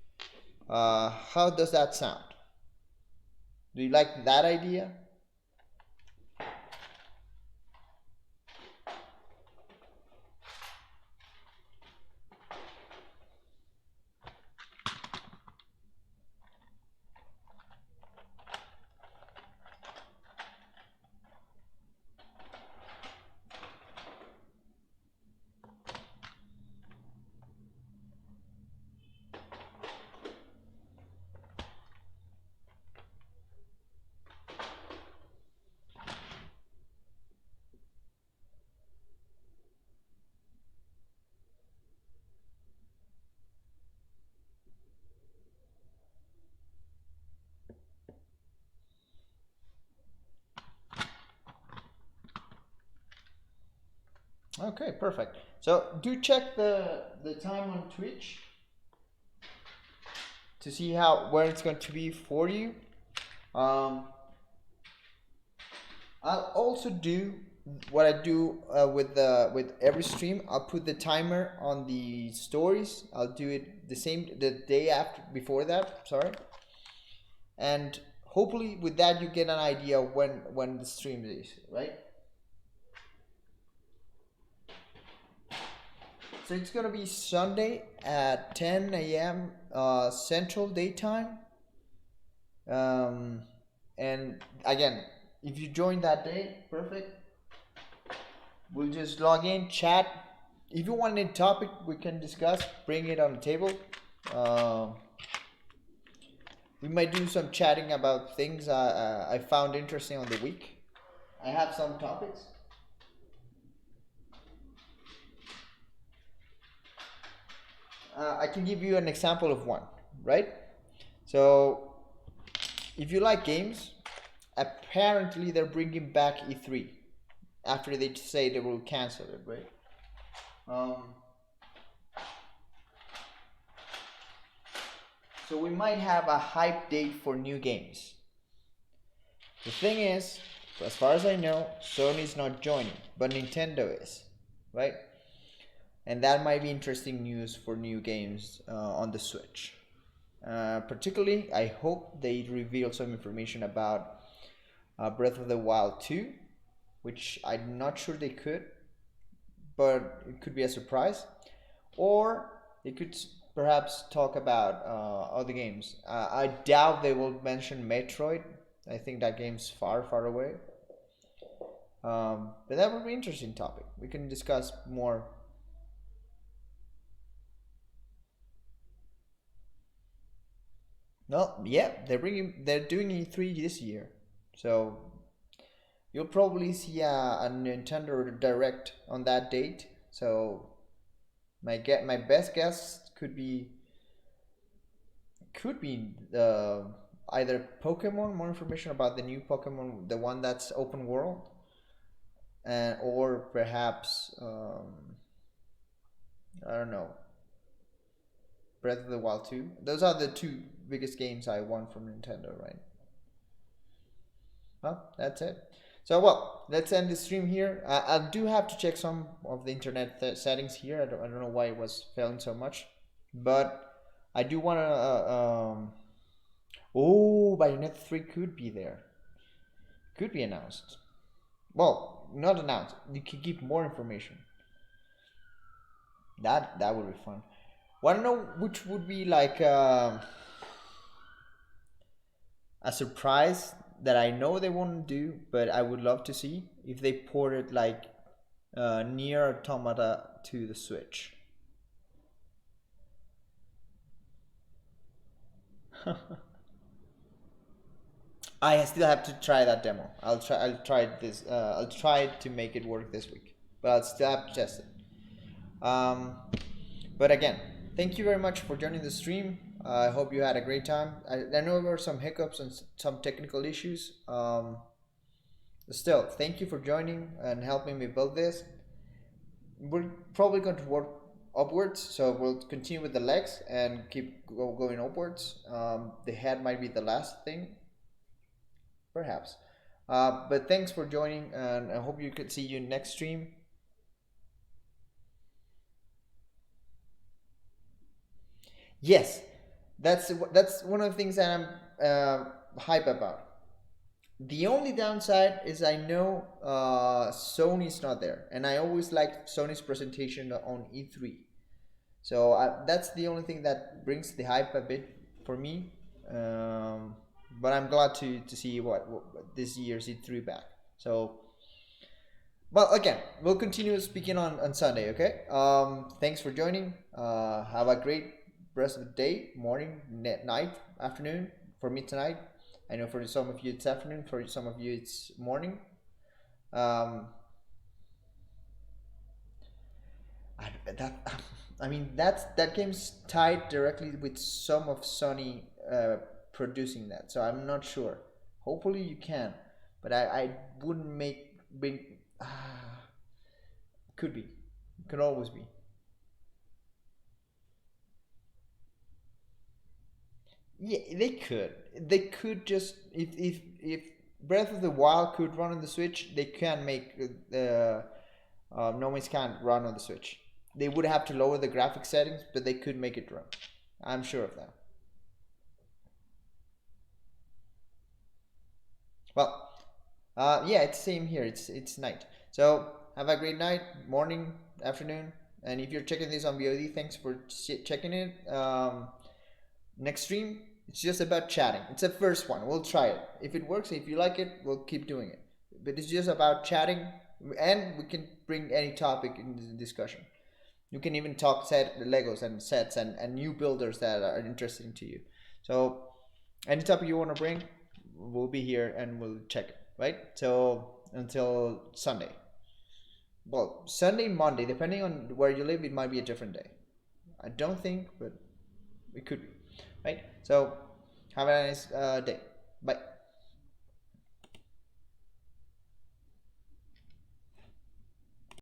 How does that sound? Do you like that idea? Okay, perfect. So do check the time on Twitch to see where it's going to be for you. I'll also do what I do with every stream. I'll put the timer on the stories. I'll do it the day after before that. Sorry, and hopefully with that you get an idea when the stream is, right? So it's gonna be Sunday at 10 a.m. Central Daytime. And again, if you join that day, perfect. We'll just log in, chat. If you want a topic we can discuss, bring it on the table. We might do some chatting about things I found interesting on the week. I have some topics. I can give you an example of one, right? So, if you like games, apparently they're bringing back E3 after they say they will cancel it, right? So we might have a hype date for new games. The thing is, as far as I know, Sony's not joining, but Nintendo is, right? And that might be interesting news for new games on the Switch. Particularly, I hope they reveal some information about Breath of the Wild 2, which I'm not sure they could, but it could be a surprise. Or they could perhaps talk about other games. I doubt they will mention Metroid. I think that game's far, far away. But that would be an interesting topic. We can discuss more. No, yeah, they're doing E3 this year, so you'll probably see a Nintendo Direct on that date. So my best guess could be either Pokemon, more information about the new Pokemon, the one that's open world, and or perhaps I don't know, Breath of the Wild 2. Those are the two biggest games I want from Nintendo, right? Well, that's it. So, well, let's end the stream here. I do have to check some of the internet settings here. I don't know why it was failing so much, but I do want to. Oh, Bayonetta 3 could be there. Could be announced. Well, not announced. You could give more information. That would be fun. Want to know which would be like a surprise that I know they won't do, but I would love to see if they ported like Near Automata to the Switch. I still have to try that demo. I'll try this. I'll try to make it work this week, but I'll still have to test it. But again, thank you very much for joining the stream. I hope you had a great time. I know there were some hiccups and some technical issues. Still, thank you for joining and helping me build this. We're probably going to work upwards, so we'll continue with the legs and keep going upwards. The head might be the last thing, perhaps. But thanks for joining, and I hope you could see you next stream. Yes, that's one of the things that I'm hype about. The only downside is I know Sony's not there, and I always liked Sony's presentation on E3. So that's the only thing that brings the hype a bit for me. But I'm glad to see what this year's E3 back. So, well, again, we'll continue speaking on Sunday, okay? Thanks for joining. Have a great rest of the day, morning, night, afternoon. For me tonight, I know for some of you it's afternoon, for some of you it's morning. I mean that game's tied directly with some of Sony producing that, so I'm not sure. Hopefully you can, but I wouldn't bring. Could be, could always be. Yeah, they could. They could just if Breath of the Wild could run on the Switch, they can make No Man's can't run on the Switch. They would have to lower the graphic settings, but they could make it run. I'm sure of that. Well, yeah, it's same here. It's night. So have a great night, morning, afternoon, and if you're checking this on VOD, thanks for checking it. Next stream, it's just about chatting. It's the first one. We'll try it. If it works, if you like it, we'll keep doing it. But it's just about chatting, and we can bring any topic into the discussion. You can even talk Legos and sets and new builders that are interesting to you. So any topic you want to bring, we'll be here and we'll check it, right? So until Sunday. Well, Sunday, Monday, depending on where you live, it might be a different day. I don't think, but it could be, right? So have a nice day. Bye.